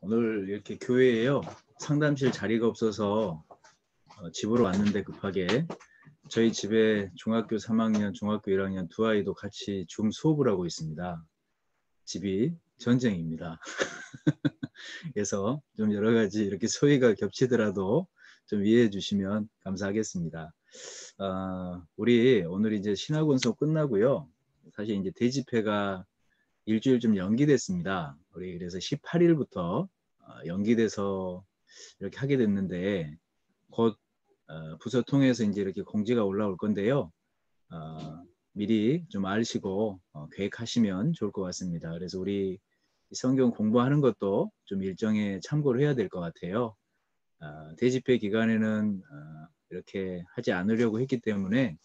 오늘 이렇게 교회에요. 상담실 자리가 없어서 집으로 왔는데 급하게 저희 집에 중학교 3학년, 중학교 1학년 두 아이도 같이 줌 수업을 하고 있습니다. 집이 전쟁입니다. 그래서 좀 여러 가지 이렇게 소리가 겹치더라도 좀 이해해 주시면 감사하겠습니다. 우리 오늘 이제 신학원서 끝나고요. 사실 이제 대집회가 일주일 좀 연기됐습니다. 우리 그래서 18일부터 연기돼서 이렇게 하게 됐는데 곧 부서 통해서 이제 이렇게 공지가 올라올 건데요. 미리 좀 아시고 계획하시면 좋을 것 같습니다. 그래서 우리 성경 공부하는 것도 좀 일정에 참고를 해야 될 것 같아요. 대집회 기간에는 이렇게 하지 않으려고 했기 때문에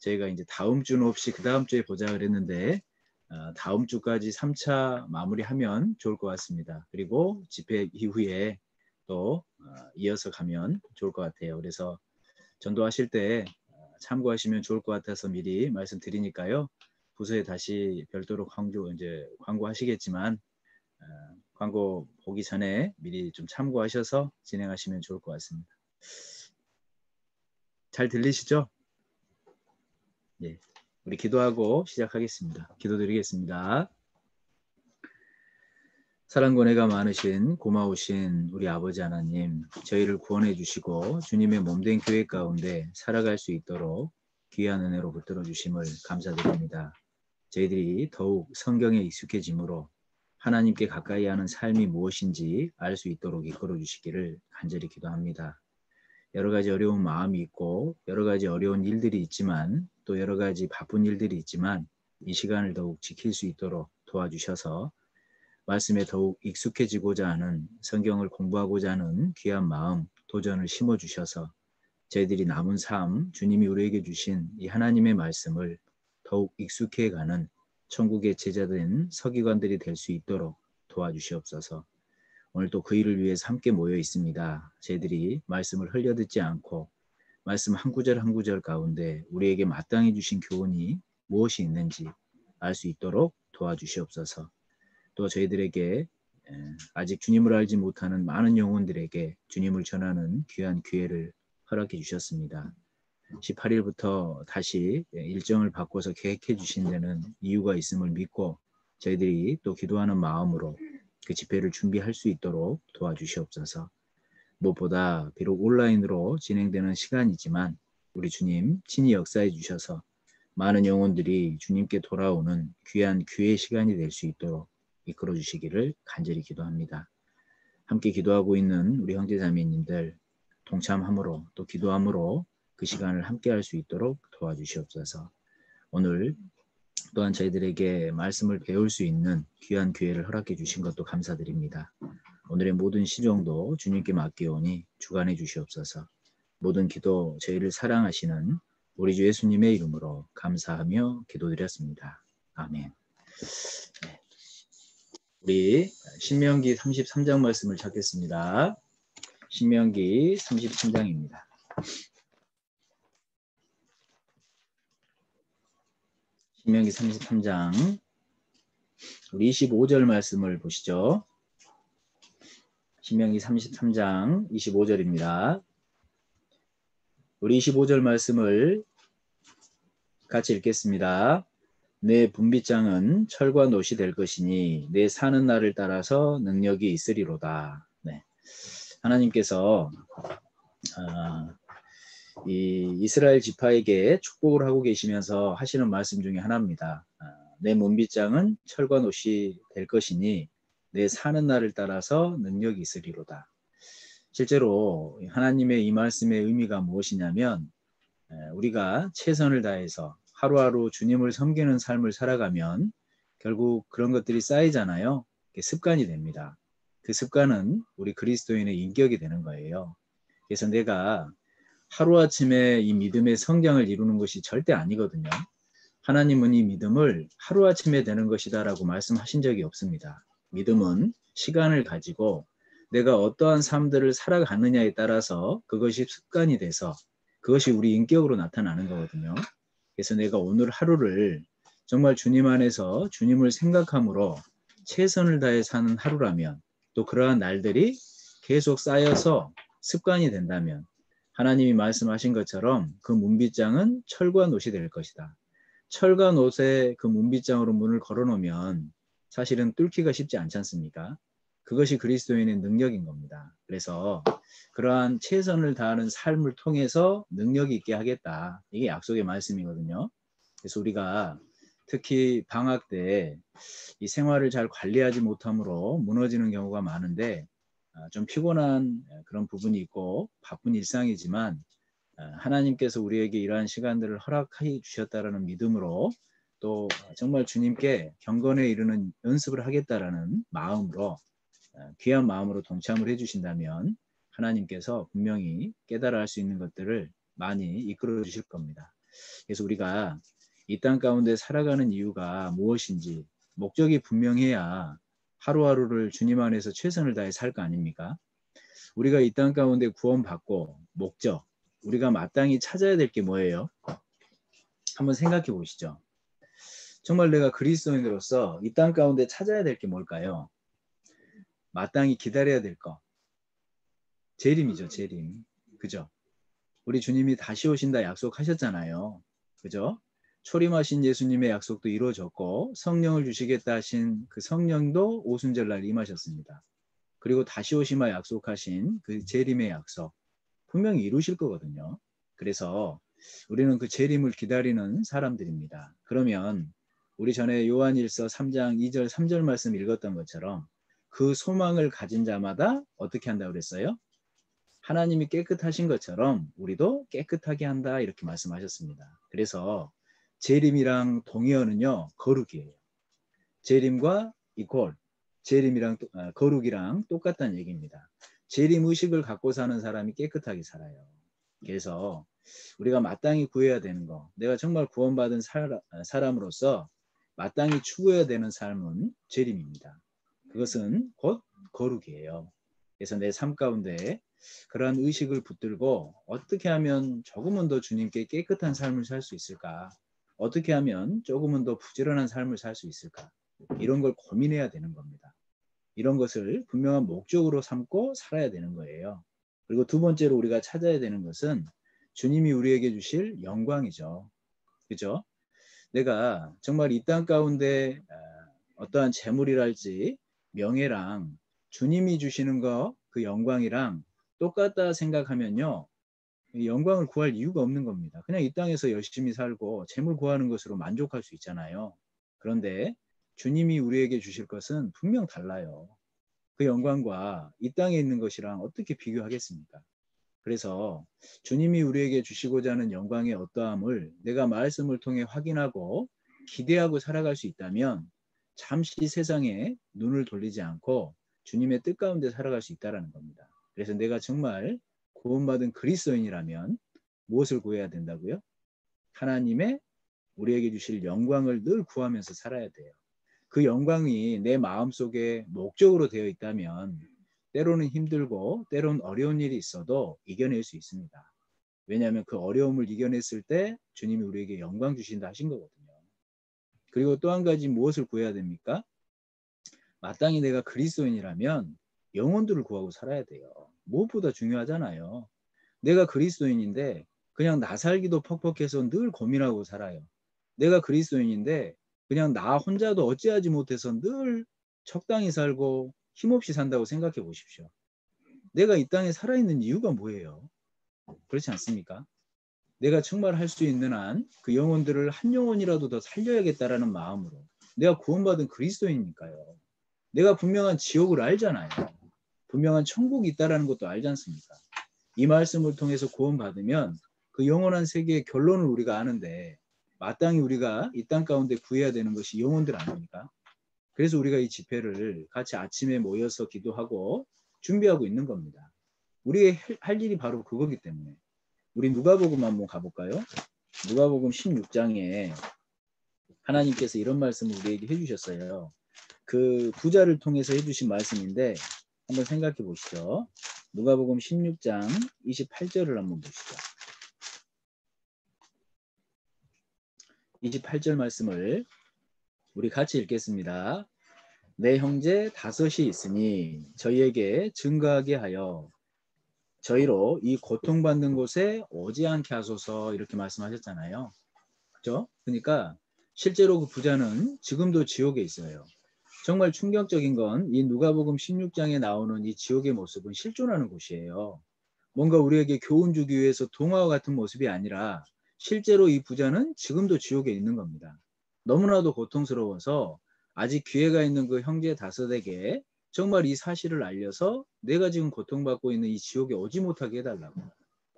저희가 이제 다음 주는 없이 그 다음 주에 보자 그랬는데 다음 주까지 3차 마무리하면 좋을 것 같습니다. 그리고 집회 이후에 또 이어서 가면 좋을 것 같아요. 그래서 전도하실 때 참고하시면 좋을 것 같아서 미리 말씀드리니까요. 부서에 다시 별도로 광고하시겠지만 광고 보기 전에 미리 좀 참고하셔서 진행하시면 좋을 것 같습니다. 잘 들리시죠? 네. 우리 기도하고 시작하겠습니다. 기도드리겠습니다. 사랑과 은혜가 많으신 고마우신 우리 아버지 하나님, 저희를 구원해 주시고 주님의 몸된 교회 가운데 살아갈 수 있도록 귀한 은혜로 붙들어 주심을 감사드립니다. 저희들이 더욱 성경에 익숙해짐으로 하나님께 가까이 하는 삶이 무엇인지 알 수 있도록 이끌어 주시기를 간절히 기도합니다. 여러 가지 어려운 마음이 있고 여러 가지 어려운 일들이 있지만 또 여러 가지 바쁜 일들이 있지만 이 시간을 더욱 지킬 수 있도록 도와주셔서 말씀에 더욱 익숙해지고자 하는 성경을 공부하고자 하는 귀한 마음, 도전을 심어주셔서 저희들이 남은 삶, 주님이 우리에게 주신 이 하나님의 말씀을 더욱 익숙해가는 천국의 제자된 서기관들이 될 수 있도록 도와주시옵소서. 오늘 또 그 일을 위해서 함께 모여 있습니다. 저희들이 말씀을 흘려듣지 않고 말씀 한 구절 한 구절 가운데 우리에게 마땅히 주신 교훈이 무엇이 있는지 알 수 있도록 도와주시옵소서. 또 저희들에게 아직 주님을 알지 못하는 많은 영혼들에게 주님을 전하는 귀한 기회를 허락해 주셨습니다. 18일부터 다시 일정을 바꿔서 계획해 주신 데는 이유가 있음을 믿고 저희들이 또 기도하는 마음으로 그 집회를 준비할 수 있도록 도와주시옵소서. 무엇보다 비록 온라인으로 진행되는 시간이지만 우리 주님 친히 역사해 주셔서 많은 영혼들이 주님께 돌아오는 귀한 기회의 시간이 될 수 있도록 이끌어 주시기를 간절히 기도합니다. 함께 기도하고 있는 우리 형제자매님들 동참함으로 또 기도함으로 그 시간을 함께 할 수 있도록 도와주시옵소서. 오늘 또한 저희들에게 말씀을 배울 수 있는 귀한 기회를 허락해 주신 것도 감사드립니다. 오늘의 모든 시종도 주님께 맡기오니 주관해 주시옵소서. 모든 기도 저희를 사랑하시는 우리 주 예수님의 이름으로 감사하며 기도드렸습니다. 아멘. 네. 우리 신명기 33장 말씀을 찾겠습니다. 신명기 33장입니다. 신명기 33장 우리 25절 말씀을 보시죠. 신명기 33장 25절입니다. 우리 25절 말씀을 같이 읽겠습니다. 내 분빗장은 철과 놋이 될 것이니 내 사는 날을 따라서 능력이 있으리로다. 네. 하나님께서 이 이스라엘 지파에게 축복을 하고 계시면서 하시는 말씀 중에 하나입니다. 내 몸빗장은 철과 놋이 될 것이니 내 사는 날을 따라서 능력이 있으리로다. 실제로 하나님의 이 말씀의 의미가 무엇이냐면 우리가 최선을 다해서 하루하루 주님을 섬기는 삶을 살아가면 결국 그런 것들이 쌓이잖아요. 습관이 됩니다. 그 습관은 우리 그리스도인의 인격이 되는 거예요. 그래서 내가 하루아침에 이 믿음의 성장을 이루는 것이 절대 아니거든요. 하나님은 이 믿음을 하루아침에 되는 것이다 라고 말씀하신 적이 없습니다. 믿음은 시간을 가지고 내가 어떠한 삶들을 살아가느냐에 따라서 그것이 습관이 돼서 그것이 우리 인격으로 나타나는 거거든요. 그래서 내가 오늘 하루를 정말 주님 안에서 주님을 생각함으로 최선을 다해 사는 하루라면 또 그러한 날들이 계속 쌓여서 습관이 된다면 하나님이 말씀하신 것처럼 그 문빗장은 철과 놋이 될 것이다. 철과 놋에 그 문빗장으로 문을 걸어놓으면 사실은 뚫기가 쉽지 않지 않습니까? 그것이 그리스도인의 능력인 겁니다. 그래서 그러한 최선을 다하는 삶을 통해서 능력이 있게 하겠다. 이게 약속의 말씀이거든요. 그래서 우리가 특히 방학 때 이 생활을 잘 관리하지 못함으로 무너지는 경우가 많은데 좀 피곤한 그런 부분이 있고 바쁜 일상이지만 하나님께서 우리에게 이러한 시간들을 허락해 주셨다라는 믿음으로 또 정말 주님께 경건에 이르는 연습을 하겠다라는 마음으로 귀한 마음으로 동참을 해주신다면 하나님께서 분명히 깨달아 할 수 있는 것들을 많이 이끌어 주실 겁니다. 그래서 우리가 이 땅 가운데 살아가는 이유가 무엇인지 목적이 분명해야 하루하루를 주님 안에서 최선을 다해 살 거 아닙니까? 우리가 이 땅 가운데 구원받고 목적, 우리가 마땅히 찾아야 될 게 뭐예요? 한번 생각해 보시죠. 정말 내가 그리스도인으로서 이 땅 가운데 찾아야 될 게 뭘까요? 마땅히 기다려야 될 거. 재림이죠, 재림. 그죠? 우리 주님이 다시 오신다 약속하셨잖아요. 그죠? 초림하신 예수님의 약속도 이루어졌고 성령을 주시겠다 하신 그 성령도 오순절날 임하셨습니다. 그리고 다시 오시마 약속하신 그 재림의 약속 분명히 이루실 거거든요. 그래서 우리는 그 재림을 기다리는 사람들입니다. 그러면 우리 전에 요한일서 3장 2절 3절 말씀 읽었던 것처럼 그 소망을 가진 자마다 어떻게 한다고 그랬어요? 하나님이 깨끗하신 것처럼 우리도 깨끗하게 한다 이렇게 말씀하셨습니다. 그래서 재림이랑 동의어는요 거룩이에요. 재림과 이퀄 재림이랑 거룩이랑 똑같다는 얘기입니다. 재림 의식을 갖고 사는 사람이 깨끗하게 살아요. 그래서 우리가 마땅히 구해야 되는 거, 내가 정말 구원받은 사람으로서 마땅히 추구해야 되는 삶은 재림입니다. 그것은 곧 거룩이에요. 그래서 내 삶 가운데 그러한 의식을 붙들고 어떻게 하면 조금은 더 주님께 깨끗한 삶을 살 수 있을까? 어떻게 하면 조금은 더 부지런한 삶을 살 수 있을까? 이런 걸 고민해야 되는 겁니다. 이런 것을 분명한 목적으로 삼고 살아야 되는 거예요. 그리고 두 번째로 우리가 찾아야 되는 것은 주님이 우리에게 주실 영광이죠. 그죠? 내가 정말 이 땅 가운데 어떠한 재물이랄지 명예랑 주님이 주시는 거, 그 영광이랑 똑같다 생각하면요. 영광을 구할 이유가 없는 겁니다. 그냥 이 땅에서 열심히 살고 재물 구하는 것으로 만족할 수 있잖아요. 그런데 주님이 우리에게 주실 것은 분명 달라요. 그 영광과 이 땅에 있는 것이랑 어떻게 비교하겠습니까? 그래서 주님이 우리에게 주시고자 하는 영광의 어떠함을 내가 말씀을 통해 확인하고 기대하고 살아갈 수 있다면 잠시 세상에 눈을 돌리지 않고 주님의 뜻 가운데 살아갈 수 있다는 겁니다. 그래서 내가 정말 구원받은 그리스도인이라면 무엇을 구해야 된다고요? 하나님의 우리에게 주실 영광을 늘 구하면서 살아야 돼요. 그 영광이 내 마음속에 목적으로 되어 있다면 때로는 힘들고 때로는 어려운 일이 있어도 이겨낼 수 있습니다. 왜냐하면 그 어려움을 이겨냈을 때 주님이 우리에게 영광 주신다 하신 거거든요. 그리고 또 한 가지 무엇을 구해야 됩니까? 마땅히 내가 그리스도인이라면 영혼들을 구하고 살아야 돼요. 무엇보다 중요하잖아요. 내가 그리스도인인데 그냥 나 살기도 퍽퍽해서 늘 고민하고 살아요. 내가 그리스도인인데 그냥 나 혼자도 어찌하지 못해서 늘 적당히 살고 힘없이 산다고 생각해 보십시오. 내가 이 땅에 살아있는 이유가 뭐예요? 그렇지 않습니까? 내가 정말 할 수 있는 한 그 영혼들을 한 영혼이라도 더 살려야겠다라는 마음으로 내가 구원받은 그리스도인이니까요. 내가 분명한 지옥을 알잖아요. 분명한 천국이 있다라는 것도 알지 않습니까? 이 말씀을 통해서 구원받으면 그 영원한 세계의 결론을 우리가 아는데 마땅히 우리가 이 땅 가운데 구해야 되는 것이 영혼들 아닙니까? 그래서 우리가 이 집회를 같이 아침에 모여서 기도하고 준비하고 있는 겁니다. 우리의 할 일이 바로 그거기 때문에 우리 누가복음 한번 가볼까요? 누가복음 16장에 하나님께서 이런 말씀을 우리에게 해주셨어요. 그 부자를 통해서 해주신 말씀인데 한번 생각해 보시죠. 누가복음 16장 28절을 한번 보시죠. 28절 말씀을 우리 같이 읽겠습니다. 내 형제 다섯이 있으니 저희에게 증거하게 하여 저희로 이 고통받는 곳에 오지 않게 하소서 이렇게 말씀하셨잖아요. 그렇죠? 그러니까 실제로 그 부자는 지금도 지옥에 있어요. 정말 충격적인 건 이 누가복음 16장에 나오는 이 지옥의 모습은 실존하는 곳이에요. 뭔가 우리에게 교훈 주기 위해서 동화와 같은 모습이 아니라 실제로 이 부자는 지금도 지옥에 있는 겁니다. 너무나도 고통스러워서 아직 기회가 있는 그 형제 다섯에게 정말 이 사실을 알려서 내가 지금 고통받고 있는 이 지옥에 오지 못하게 해달라고.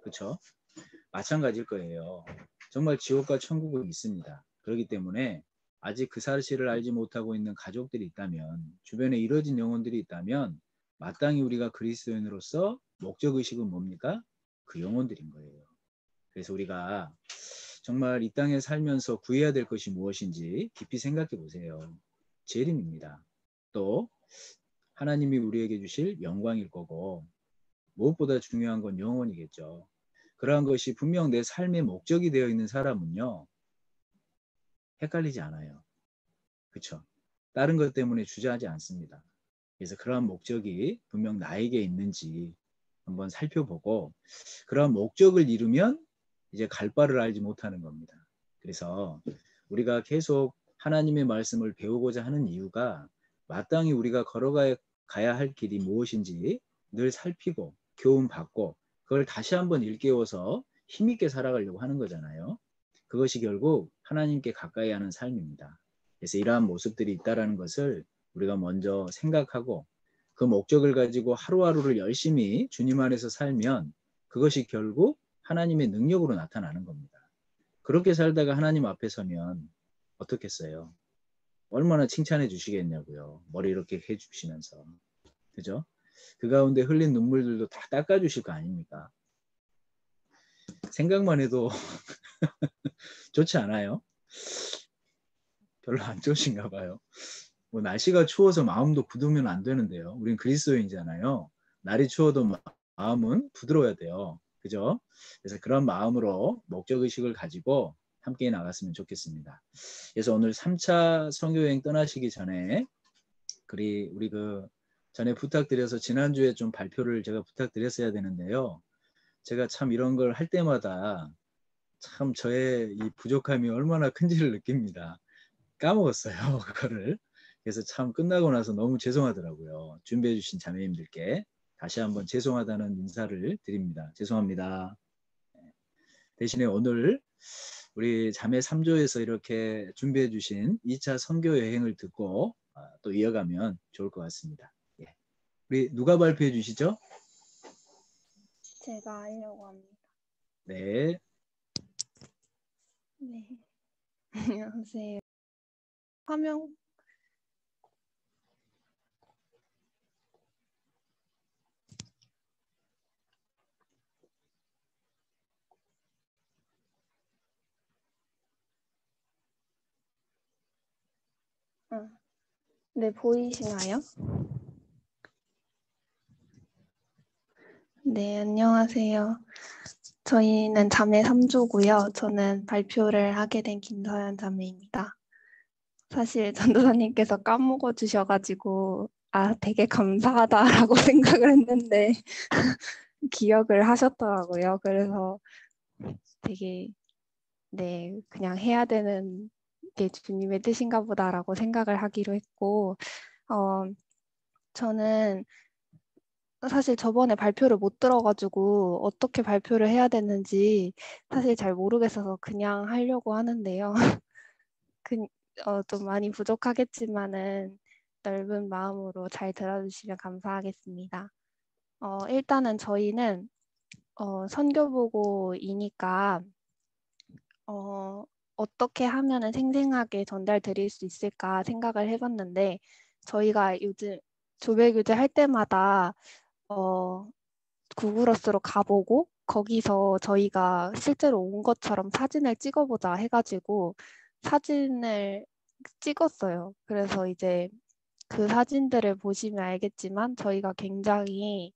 그렇죠? 마찬가지일 거예요. 정말 지옥과 천국은 있습니다. 그렇기 때문에 아직 그 사실을 알지 못하고 있는 가족들이 있다면, 주변에 이뤄진 영혼들이 있다면 마땅히 우리가 그리스도인으로서 목적의식은 뭡니까? 그 영혼들인 거예요. 그래서 우리가 정말 이 땅에 살면서 구해야 될 것이 무엇인지 깊이 생각해 보세요. 재림입니다. 또 하나님이 우리에게 주실 영광일 거고, 무엇보다 중요한 건 영혼이겠죠. 그러한 것이 분명 내 삶의 목적이 되어 있는 사람은요, 헷갈리지 않아요. 그렇죠? 다른 것 때문에 주저하지 않습니다. 그래서 그러한 목적이 분명 나에게 있는지 한번 살펴보고, 그러한 목적을 잃으면 이제 갈 바를 알지 못하는 겁니다. 그래서 우리가 계속 하나님의 말씀을 배우고자 하는 이유가 마땅히 우리가 걸어가야 할 길이 무엇인지 늘 살피고 교훈받고 그걸 다시 한번 일깨워서 힘있게 살아가려고 하는 거잖아요. 그것이 결국 하나님께 가까이 하는 삶입니다. 그래서 이러한 모습들이 있다는 것을 우리가 먼저 생각하고 그 목적을 가지고 하루하루를 열심히 주님 안에서 살면 그것이 결국 하나님의 능력으로 나타나는 겁니다. 그렇게 살다가 하나님 앞에 서면 어떻겠어요? 얼마나 칭찬해 주시겠냐고요. 머리 이렇게 해주시면서. 그죠? 그 가운데 흘린 눈물들도 다 닦아주실 거 아닙니까? 생각만 해도 좋지 않아요? 별로 안 좋으신가 봐요. 뭐 날씨가 추워서 마음도 굳으면 안 되는데요. 우린 그리스도인이잖아요. 날이 추워도 마음은 부드러워야 돼요. 그죠? 그래서 그런 마음으로 목적의식을 가지고 함께 나갔으면 좋겠습니다. 그래서 오늘 3차 선교여행 떠나시기 전에 우리 그 전에 부탁드려서 지난주에 좀 발표를 제가 부탁드렸어야 되는데요. 제가 참 이런 걸 할 때마다 참 저의 이 부족함이 얼마나 큰지를 느낍니다. 까먹었어요, 그거를. 그래서 참 끝나고 나서 너무 죄송하더라고요. 준비해 주신 자매님들께 다시 한번 죄송하다는 인사를 드립니다. 죄송합니다. 대신에 오늘 우리 자매 3조에서 이렇게 준비해 주신 2차 선교 여행을 듣고 또 이어가면 좋을 것 같습니다. 예. 우리 누가 발표해 주시죠? 제가 하려고 합니다. 네. 네. 안녕하세요. 화면 네, 보이시나요? 네, 안녕하세요. 저희는 자매 3조고요. 저는 발표를 하게 된 김서연 자매입니다. 사실 전도사님께서 까먹어 주셔가지고 되게 감사하다라고 생각을 했는데 기억을 하셨더라고요. 그래서 되게 네, 그냥 해야 되는 게 주님의 뜻인가 보다라고 생각을 하기로 했고 저는 사실 저번에 발표를 못 들어가지고 어떻게 발표를 해야 되는지 사실 잘 모르겠어서 그냥 하려고 하는데요. 좀 많이 부족하겠지만은 넓은 마음으로 잘 들어주시면 감사하겠습니다. 일단은 저희는 선교보고이니까 어떻게 하면은 생생하게 전달 드릴 수 있을까 생각을 해봤는데 저희가 요즘 조별교제 할 때마다 구글어스로 가보고 거기서 저희가 실제로 온 것처럼 사진을 찍어보자 해가지고 사진을 찍었어요. 그래서 이제 그 사진들을 보시면 알겠지만 저희가 굉장히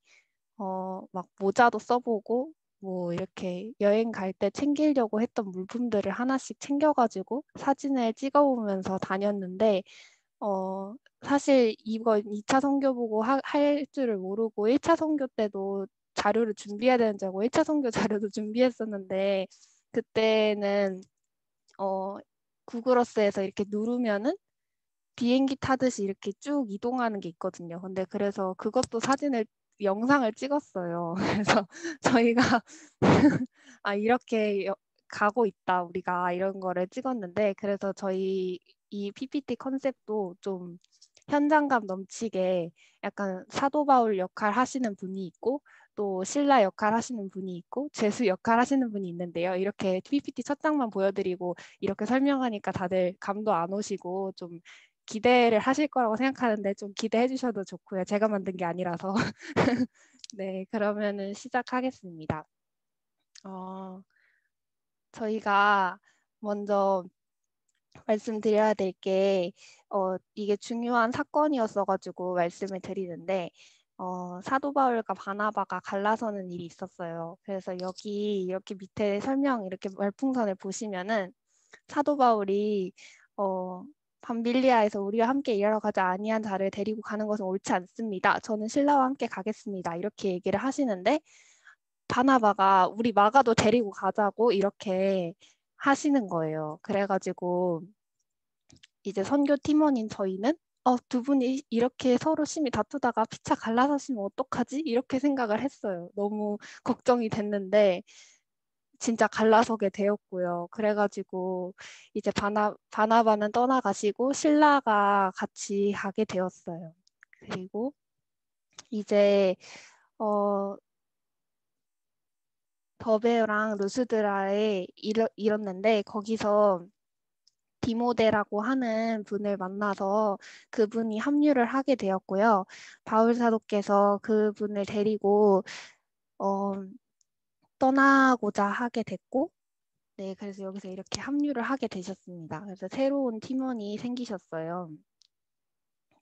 막 모자도 써보고 뭐 이렇게 여행 갈 때 챙기려고 했던 물품들을 하나씩 챙겨가지고 사진을 찍어보면서 다녔는데 사실 이번 2차 선교 보고 할 줄을 모르고 1차 선교 때도 자료를 준비해야 되는 줄 알고 1차 선교 자료도 준비했었는데 그때는 구글어스에서 이렇게 누르면은 비행기 타듯이 이렇게 쭉 이동하는 게 있거든요. 근데 그래서 그것도 영상을 찍었어요. 그래서 저희가 이렇게 가고 있다 우리가 이런 거를 찍었는데 그래서 저희 이 PPT 컨셉도 좀 현장감 넘치게 약간 사도 바울 역할 하시는 분이 있고 또 신라 역할 하시는 분이 있고 제수 역할 하시는 분이 있는데요. 이렇게 PPT 첫 장만 보여드리고 이렇게 설명하니까 다들 감도 안 오시고 좀 기대를 하실 거라고 생각하는데 좀 기대해 주셔도 좋고요. 제가 만든 게 아니라서. 네, 그러면은 시작하겠습니다. 저희가 먼저 말씀드려야 될 게 이게 중요한 사건이었어가지고 말씀을 드리는데 사도 바울과 바나바가 갈라서는 일이 있었어요. 그래서 여기 이렇게 밑에 설명 이렇게 말풍선을 보시면은 사도 바울이 밤빌리아에서 우리와 함께 일하러 가자 아니한 자를 데리고 가는 것은 옳지 않습니다. 저는 신라와 함께 가겠습니다. 이렇게 얘기를 하시는데 바나바가 우리 마가도 데리고 가자고 이렇게 하시는 거예요. 그래가지고 이제 선교 팀원인 저희는 두 분이 이렇게 서로 심히 다투다가 피차 갈라서시면 어떡하지? 이렇게 생각을 했어요. 너무 걱정이 됐는데 진짜 갈라서게 되었고요. 그래가지고 이제 바나바는 떠나가시고 신라가 같이 가게 되었어요. 그리고 이제 더베랑 루스드라에 이뤘는데 거기서 디모데라고 하는 분을 만나서 그분이 합류를 하게 되었고요. 바울 사도께서 그분을 데리고 떠나고자 하게 됐고 네, 그래서 여기서 이렇게 합류를 하게 되셨습니다. 그래서 새로운 팀원이 생기셨어요.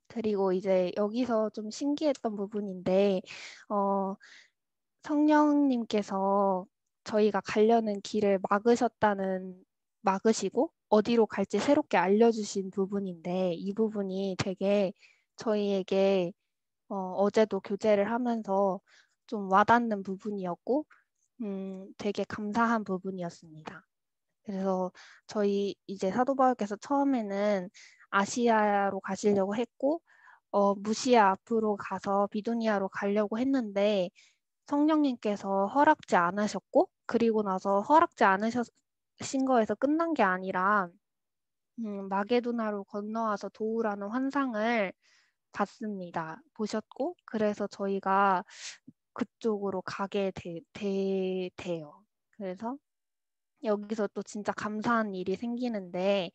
그리고 이제 여기서 좀 신기했던 부분인데 성령님께서 저희가 가려는 길을 막으시고 어디로 갈지 새롭게 알려주신 부분인데 이 부분이 되게 저희에게 어제도 교제를 하면서 좀 와닿는 부분이었고 되게 감사한 부분이었습니다. 그래서 저희 이제 사도 바울께서 처음에는 아시아로 가시려고 했고 무시아 앞으로 가서 비두니아로 가려고 했는데 성령님께서 허락지 않으셨고 그리고 나서 허락지 않으신 거에서 끝난 게 아니라 마게도나로 건너와서 도우라는 환상을 보셨고 그래서 저희가 그쪽으로 가게 돼요. 그래서 여기서 또 진짜 감사한 일이 생기는데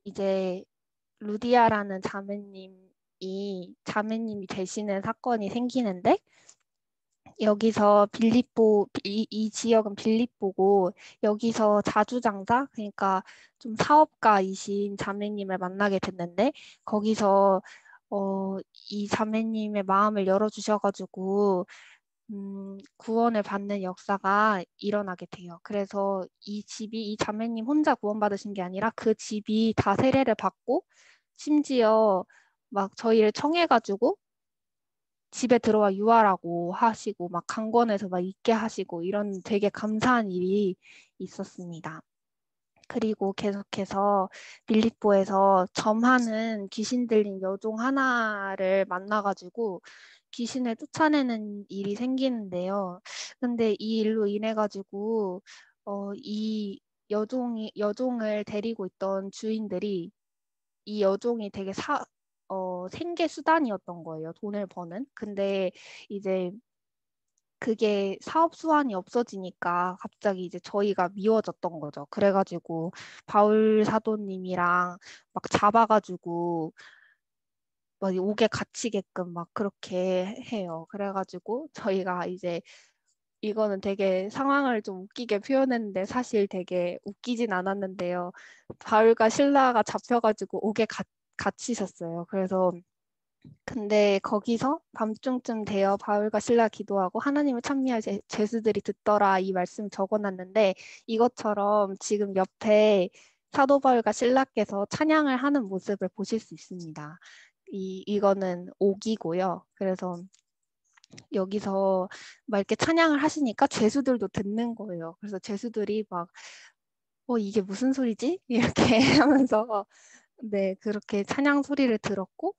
이제 루디아라는 자매님이 되시는 사건이 생기는데 여기서 이 지역은 빌립보고 여기서 자주장사 그러니까 좀 사업가이신 자매님을 만나게 됐는데 거기서 이 자매님의 마음을 열어주셔가지고 구원을 받는 역사가 일어나게 돼요. 그래서 이 자매님 혼자 구원받으신 게 아니라 그 집이 다 세례를 받고 심지어 막 저희를 청해가지고 집에 들어와 유아라고 하시고 막 강권에서 막 있게 하시고 이런 되게 감사한 일이 있었습니다. 그리고 계속해서 빌립보에서 점하는 귀신 들린 여종 하나를 만나가지고 귀신을 쫓아내는 일이 생기는데요. 근데 이 일로 인해 가지고 이 여종을 데리고 있던 주인들이 이 여종이 되게 생계 수단이었던 거예요. 돈을 버는. 근데 이제 그게 사업 수완이 없어지니까 갑자기 이제 저희가 미워졌던 거죠. 그래가지고 바울 사도님이랑 막 잡아가지고 막 옥에 갇히게끔 막 그렇게 해요. 그래가지고 저희가 이제 이거는 되게 상황을 좀 웃기게 표현했는데 사실 되게 웃기진 않았는데요. 바울과 실라가 잡혀가지고 옥에 갇히셨어요. 그래서 근데 거기서 밤중쯤 되어 바울과 실라 기도하고 하나님을 찬미할 죄수들이 듣더라 이 말씀 적어놨는데 이것처럼 지금 옆에 사도 바울과 실라께서 찬양을 하는 모습을 보실 수 있습니다. 이거는 옥이고요. 그래서 여기서 막 이렇게 찬양을 하시니까 죄수들도 듣는 거예요. 그래서 죄수들이 막 이게 무슨 소리지? 이렇게 하면서 네, 그렇게 찬양 소리를 들었고,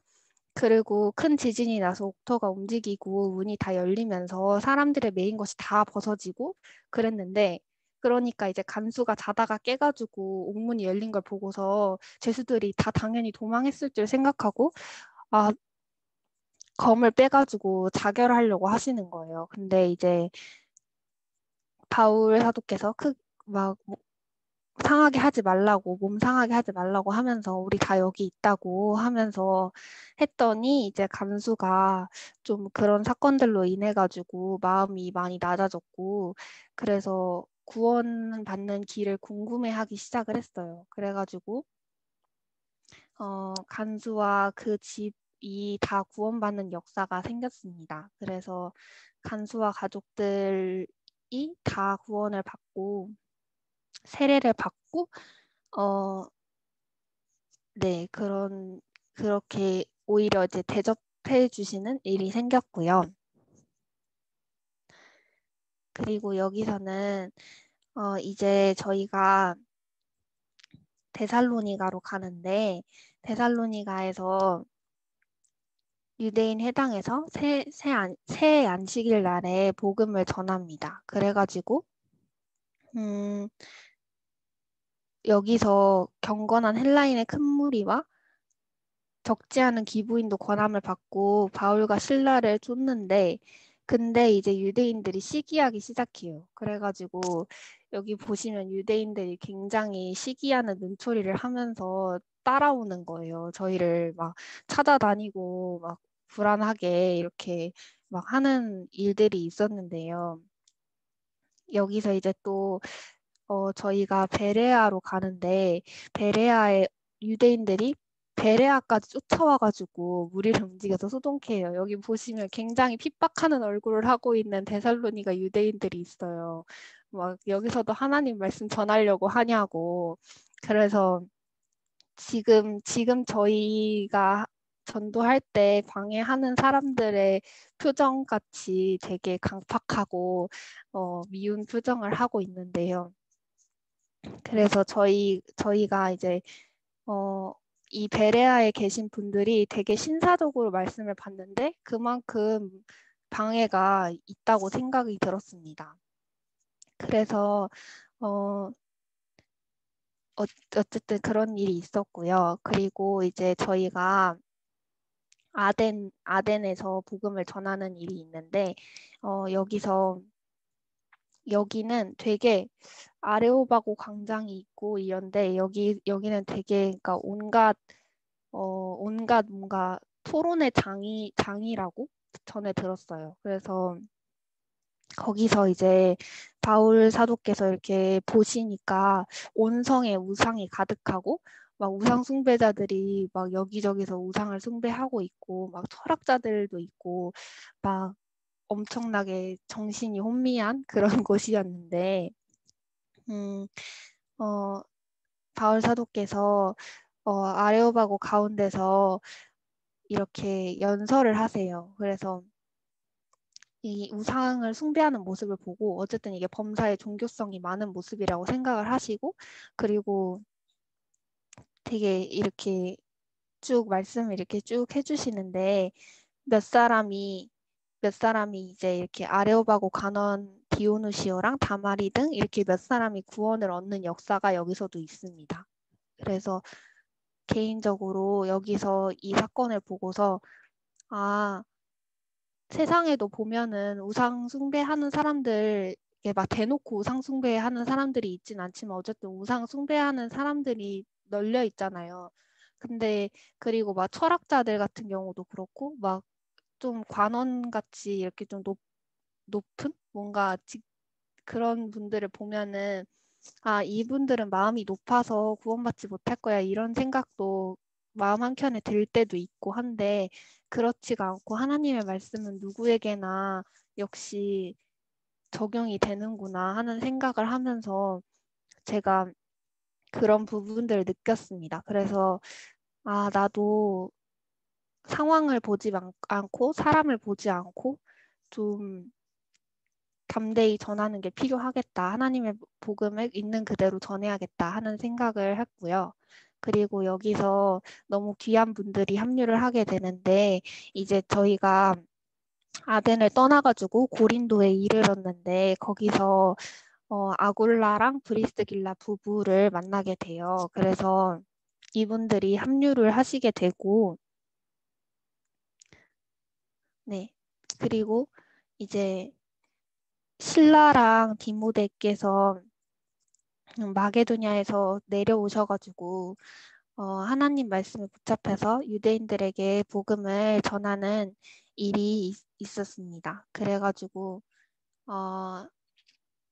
그리고 큰 지진이 나서 옥터가 움직이고 문이 다 열리면서 사람들의 메인 것이 다 벗어지고 그랬는데, 그러니까 이제 간수가 자다가 깨가지고 옥문이 열린 걸 보고서 죄수들이 다 당연히 도망했을 줄 생각하고 검을 빼가지고 자결하려고 하시는 거예요. 근데 이제 바울 사도께서 막 상하게 하지 말라고, 몸 상하게 하지 말라고 하면서 우리 다 여기 있다고 하면서 했더니 이제 간수가 좀 그런 사건들로 인해 가지고 마음이 많이 낮아졌고, 그래서 구원받는 길을 궁금해하기 시작을 했어요. 그래가지고 간수와 그 집이 다 구원받는 역사가 생겼습니다. 그래서 간수와 가족들이 다 구원을 받고 세례를 받고 네, 그렇게 오히려 이제 대접해 주시는 일이 생겼고요. 그리고 여기서는 이제 저희가 데살로니가로 가는데, 데살로니가에서 유대인 회당에서 새 안식일 날에 복음을 전합니다. 그래가지고 여기서 경건한 헬라인의 큰 무리와 적지 않은 기부인도 권함을 받고 바울과 실라를 쫓는데, 근데 이제 유대인들이 시기하기 시작해요. 그래가지고 여기 보시면 유대인들이 굉장히 시기하는 눈초리를 하면서 따라오는 거예요. 저희를 막 찾아다니고 막 불안하게 이렇게 막 하는 일들이 있었는데요. 여기서 이제 또 저희가 베레아로 가는데, 베레아의 유대인들이 베레아까지 쫓아와가지고 무리를 움직여서 소동케 해요. 여기 보시면 굉장히 핍박하는 얼굴을 하고 있는 데살로니가 유대인들이 있어요. 막 여기서도 하나님 말씀 전하려고 하냐고. 그래서 지금 저희가 전도할 때 방해하는 사람들의 표정 같이 되게 강팍하고 미운 표정을 하고 있는데요. 그래서 저희가 이제 이 베레아에 계신 분들이 되게 신사적으로 말씀을 받는데 그만큼 방해가 있다고 생각이 들었습니다. 그래서 어쨌든 그런 일이 있었고요. 그리고 이제 저희가 아덴에서 복음을 전하는 일이 있는데 여기는 되게 아레오바고 광장이 있고 이런데 여기는 되게 그러니까 온갖 뭔가 토론의 장이라고 전에 들었어요. 그래서 거기서 이제 바울 사도께서 이렇게 보시니까 온성에 우상이 가득하고 막 우상 숭배자들이 막 여기저기서 우상을 숭배하고 있고 막 철학자들도 있고 막 엄청나게 정신이 혼미한 그런 곳이었는데 바울 사도께서 아레오바고 가운데서 이렇게 연설을 하세요. 그래서 이 우상을 숭배하는 모습을 보고 어쨌든 이게 범사의 종교성이 많은 모습이라고 생각을 하시고, 그리고 되게 이렇게 쭉 말씀을 이렇게 쭉 해주시는데 몇 사람이 이제 이렇게 아레오바고 간원 디오누시오랑 다마리 등 이렇게 몇 사람이 구원을 얻는 역사가 여기서도 있습니다. 그래서 개인적으로 여기서 이 사건을 보고서 세상에도 보면은 우상 숭배하는 사람들, 이게 막 대놓고 우상 숭배하는 사람들이 있진 않지만 어쨌든 우상 숭배하는 사람들이 널려 있잖아요. 근데 그리고 막 철학자들 같은 경우도 그렇고 막 좀 관원같이 이렇게 좀 높은 뭔가 그런 분들을 보면은 이분들은 마음이 높아서 구원받지 못할 거야 이런 생각도 마음 한켠에 들 때도 있고 한데, 그렇지가 않고 하나님의 말씀은 누구에게나 역시 적용이 되는구나 하는 생각을 하면서 제가 그런 부분들을 느꼈습니다. 그래서 나도 상황을 보지 않고 사람을 보지 않고 좀 담대히 전하는 게 필요하겠다. 하나님의 복음을 있는 그대로 전해야겠다 하는 생각을 했고요. 그리고 여기서 너무 귀한 분들이 합류를 하게 되는데 이제 저희가 아덴을 떠나가지고 고린도에 이르렀는데 거기서 아굴라랑 브리스길라 부부를 만나게 돼요. 그래서 이분들이 합류를 하시게 되고 네. 그리고 이제 실라랑 디모데께서 마게도냐에서 내려오셔가지고 하나님 말씀을 붙잡혀서 유대인들에게 복음을 전하는 일이 있었습니다. 그래가지고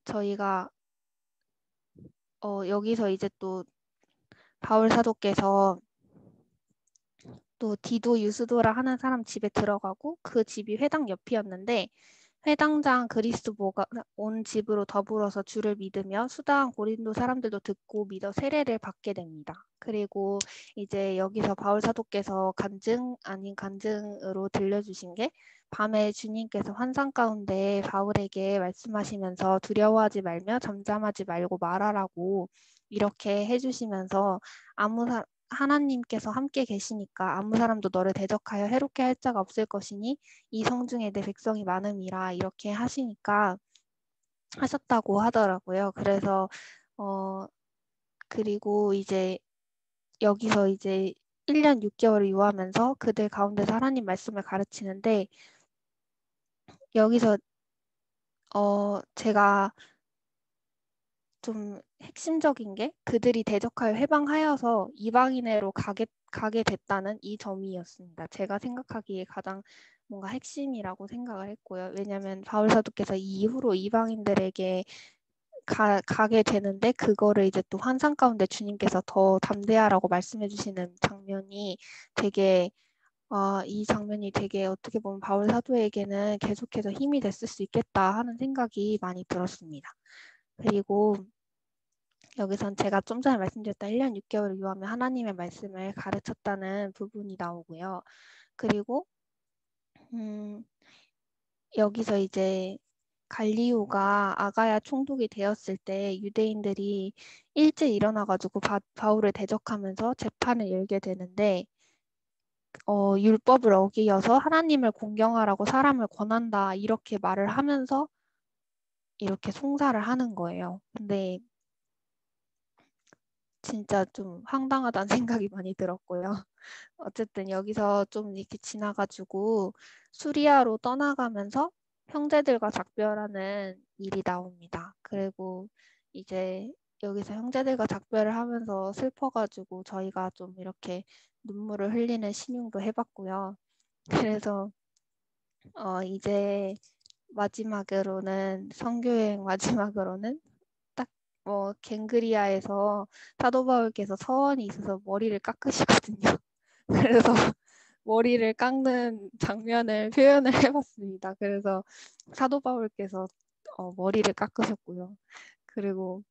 저희가 여기서 이제 또 바울 사도께서 또 디도 유스도라 하는 사람 집에 들어가고 그 집이 회당 옆이었는데 회당장 그리스도가 온 집으로 더불어서 주를 믿으며 수다한 고린도 사람들도 듣고 믿어 세례를 받게 됩니다. 그리고 이제 여기서 바울 사도께서 간증 아닌 간증으로 들려주신 게 밤에 주님께서 환상 가운데 바울에게 말씀하시면서 두려워하지 말며 잠잠하지 말고 말하라고 이렇게 해주시면서 하나님께서 함께 계시니까 아무 사람도 너를 대적하여 해롭게 할 자가 없을 것이니 이 성중에 내 백성이 많음이라 이렇게 하셨다고 하더라고요. 그래서 그리고 이제 여기서 이제 1년 6개월을 유하면서 그들 가운데서 하나님 말씀을 가르치는데 여기서 제가 좀 핵심적인 게 그들이 대적하여 해방하여서 이방인으로 가게 됐다는 이 점이었습니다. 제가 생각하기에 가장 뭔가 핵심이라고 생각을 했고요. 왜냐하면 바울 사도께서 이후로 이방인들에게 가게 되는데 그거를 이제 또 환상 가운데 주님께서 더 담대하라고 말씀해 주시는 장면이 되게 이 장면이 되게 어떻게 보면 바울 사도에게는 계속해서 힘이 됐을 수 있겠다 하는 생각이 많이 들었습니다. 그리고 여기선 제가 좀 전에 말씀드렸던 1년 6개월을 유하며 하나님의 말씀을 가르쳤다는 부분이 나오고요. 그리고 여기서 이제 갈리오가 아가야 총독이 되었을 때 유대인들이 일찍 일어나가지고 바울을 대적하면서 재판을 열게 되는데 율법을 어기어서 하나님을 공경하라고 사람을 권한다 이렇게 말을 하면서 이렇게 송사를 하는 거예요. 근데 진짜 좀 황당하다는 생각이 많이 들었고요. 어쨌든 여기서 좀 이렇게 지나가지고 수리아로 떠나가면서 형제들과 작별하는 일이 나옵니다. 그리고 이제 여기서 형제들과 작별을 하면서 슬퍼가지고 저희가 좀 이렇게 눈물을 흘리는 신용도 해봤고요. 그래서 이제 마지막으로는 선교여행 마지막으로는 딱 갱그리아에서 사도 바울께서 서원이 있어서 머리를 깎으시거든요. 그래서 머리를 깎는 장면을 표현을 해봤습니다. 그래서 사도 바울께서 머리를 깎으셨고요. 그리고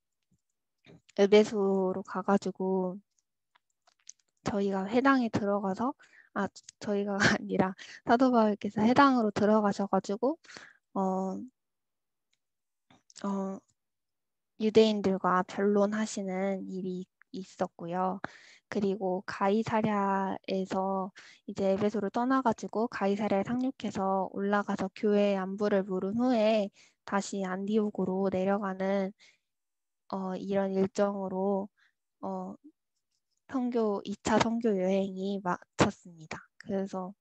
에베소로 가가지고 저희가 회당에 들어가서 저희가 아니라 사도 바울께서 회당으로 들어가셔가지고 유대인들과 변론하시는 일이 있었고요. 그리고 가이사랴에서 이제 에베소를 떠나가지고 가이사랴에 상륙해서 올라가서 교회의 안부를 물은 후에 다시 안디옥으로 내려가는 이런 일정으로 2차 선교 여행이 마쳤습니다. 그래서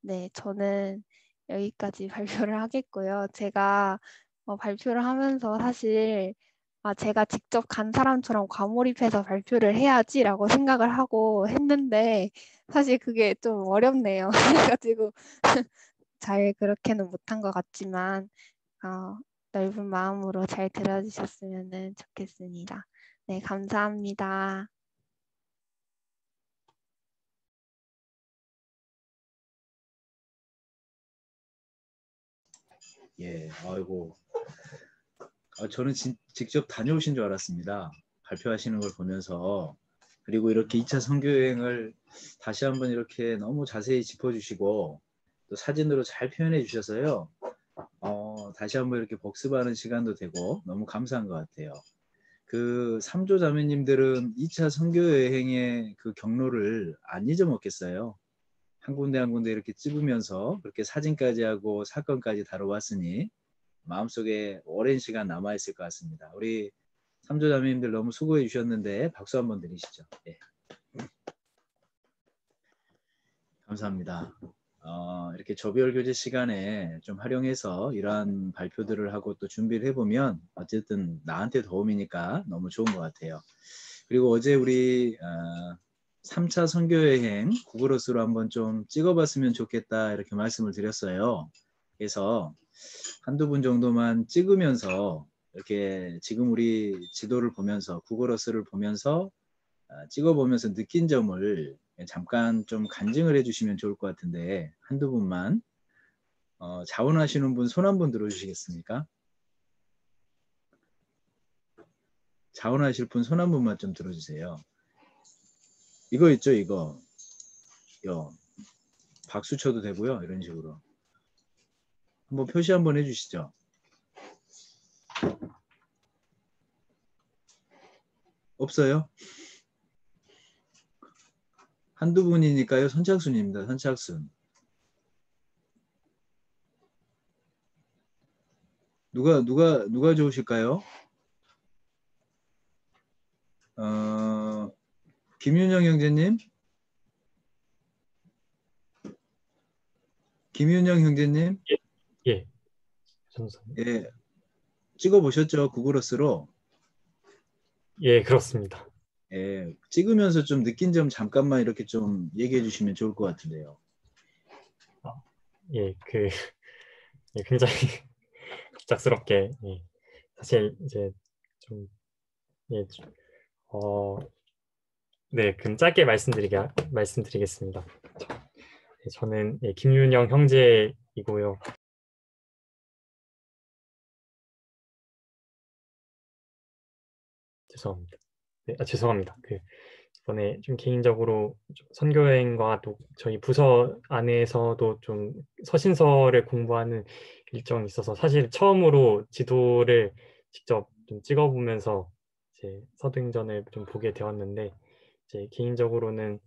네, 저는 여기까지 발표를 하겠고요. 제가 발표를 하면서 사실 제가 직접 간 사람처럼 과몰입해서 발표를 해야지라고 생각을 하고 했는데 사실 그게 좀 어렵네요. 그래가지고 잘 그렇게는 못한 것 같지만 넓은 마음으로 잘 들어주셨으면 좋겠습니다. 네, 감사합니다. 예, 아이고. 저는 직접 다녀오신 줄 알았습니다. 발표하시는 걸 보면서 그리고 이렇게 2차 선교 여행을 다시 한번 이렇게 너무 자세히 짚어주시고 또 사진으로 잘 표현해 주셔서요. 다시 한번 이렇게 복습하는 시간도 되고 너무 감사한 것 같아요. 그 3조 자매님들은 2차 선교 여행의 그 경로를 안 잊어먹겠어요. 한 군데 한 군데 이렇게 찝으면서 그렇게 사진까지 하고 사건까지 다뤄왔으니 마음속에 오랜 시간 남아있을 것 같습니다. 우리 3조 자매님들 너무 수고해 주셨는데 박수 한번 드리시죠. 예. 감사합니다. 이렇게 조별 교제 시간에 좀 활용해서 이러한 발표들을 하고 또 준비를 해보면 어쨌든 나한테 도움이니까 너무 좋은 것 같아요. 그리고 어제 우리 3차 선교여행 구글어스로 한번 좀 찍어봤으면 좋겠다 이렇게 말씀을 드렸어요. 그래서 한두 분 정도만 찍으면서 이렇게 지금 우리 지도를 보면서 구글어스를 보면서 찍어보면서 느낀 점을 잠깐 좀 간증을 해주시면 좋을 것 같은데 한두 분만 자원하시는 분 손 한 번 들어주시겠습니까? 자원하실 분 손 한 번만 좀 들어주세요. 이거 있죠, 이거. 박수 쳐도 되고요, 이런 식으로. 한번 표시 한번 해주시죠. 없어요? 한두 분이니까요. 선착순입니다. 선착순. 누가 좋으실까요? 김윤영 형제님? 김윤영 형제님? 예. 전우사님. 예. 찍어보셨죠? 구글어스로? 예, 그렇습니다. 예. 찍으면서 좀 느낀 점 잠깐만 이렇게 좀 얘기해 주시면 좋을 것 같은데요. 예, 예, 굉장히 갑작스럽게, 예. 사실 이제 좀, 예, 네, 그럼 짧게 말씀드리겠습니다. 저는 예, 김윤영 형제이고요. 죄송합니다. 네, 죄송합니다. 이번에 좀 개인적으로 좀 선교여행과 또 저희 부서 안에서도 좀 서신서를 공부하는 일정이 있어서 사실 처음으로 지도를 직접 좀 찍어보면서 이제 서도행전을 좀 보게 되었는데 이제 개인적으로는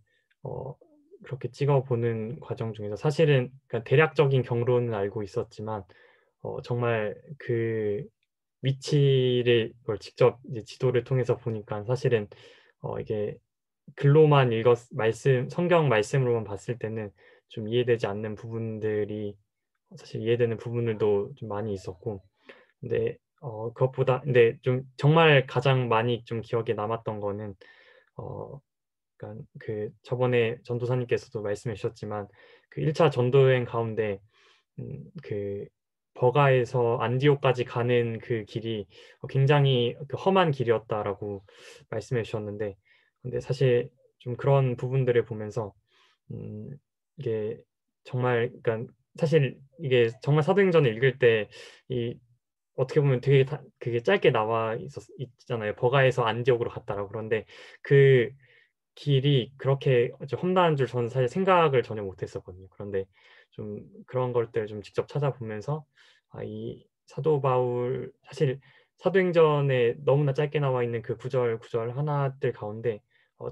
그렇게 찍어보는 과정 중에서 사실은 그러니까 대략적인 경로는 알고 있었지만 정말 그 위치를 그걸 직접 이제 지도를 통해서 보니까 사실은 이게 글로만 성경 말씀으로만 봤을 때는 좀 이해되지 않는 부분들이 사실 이해되는 부분들도 좀 많이 있었고, 근데 그것보다 근데 좀 정말 가장 많이 좀 기억에 남았던 거는 그러니까 저번에 전도사님께서도 말씀해 주셨지만 그 1차 전도여행 가운데 그 버가에서 안디옥까지 가는 그 길이 굉장히 험한 길이었다라고 말씀해 주셨는데, 근데 사실 좀 그런 부분들을 보면서 이게 정말 그러니까 사실 이게 정말 사도행전을 읽을 때 이 어떻게 보면 되게 그게 짧게 나와 있잖아요. 버가에서 안디옥으로 갔다라고. 그런데 그 길이 그렇게 험난한 줄 저는 사실 생각을 전혀 못했었거든요. 그런데 좀 그런 것들을 좀 직접 찾아보면서 이 사도 바울 사실 사도행전에 너무나 짧게 나와 있는 그 구절 하나들 가운데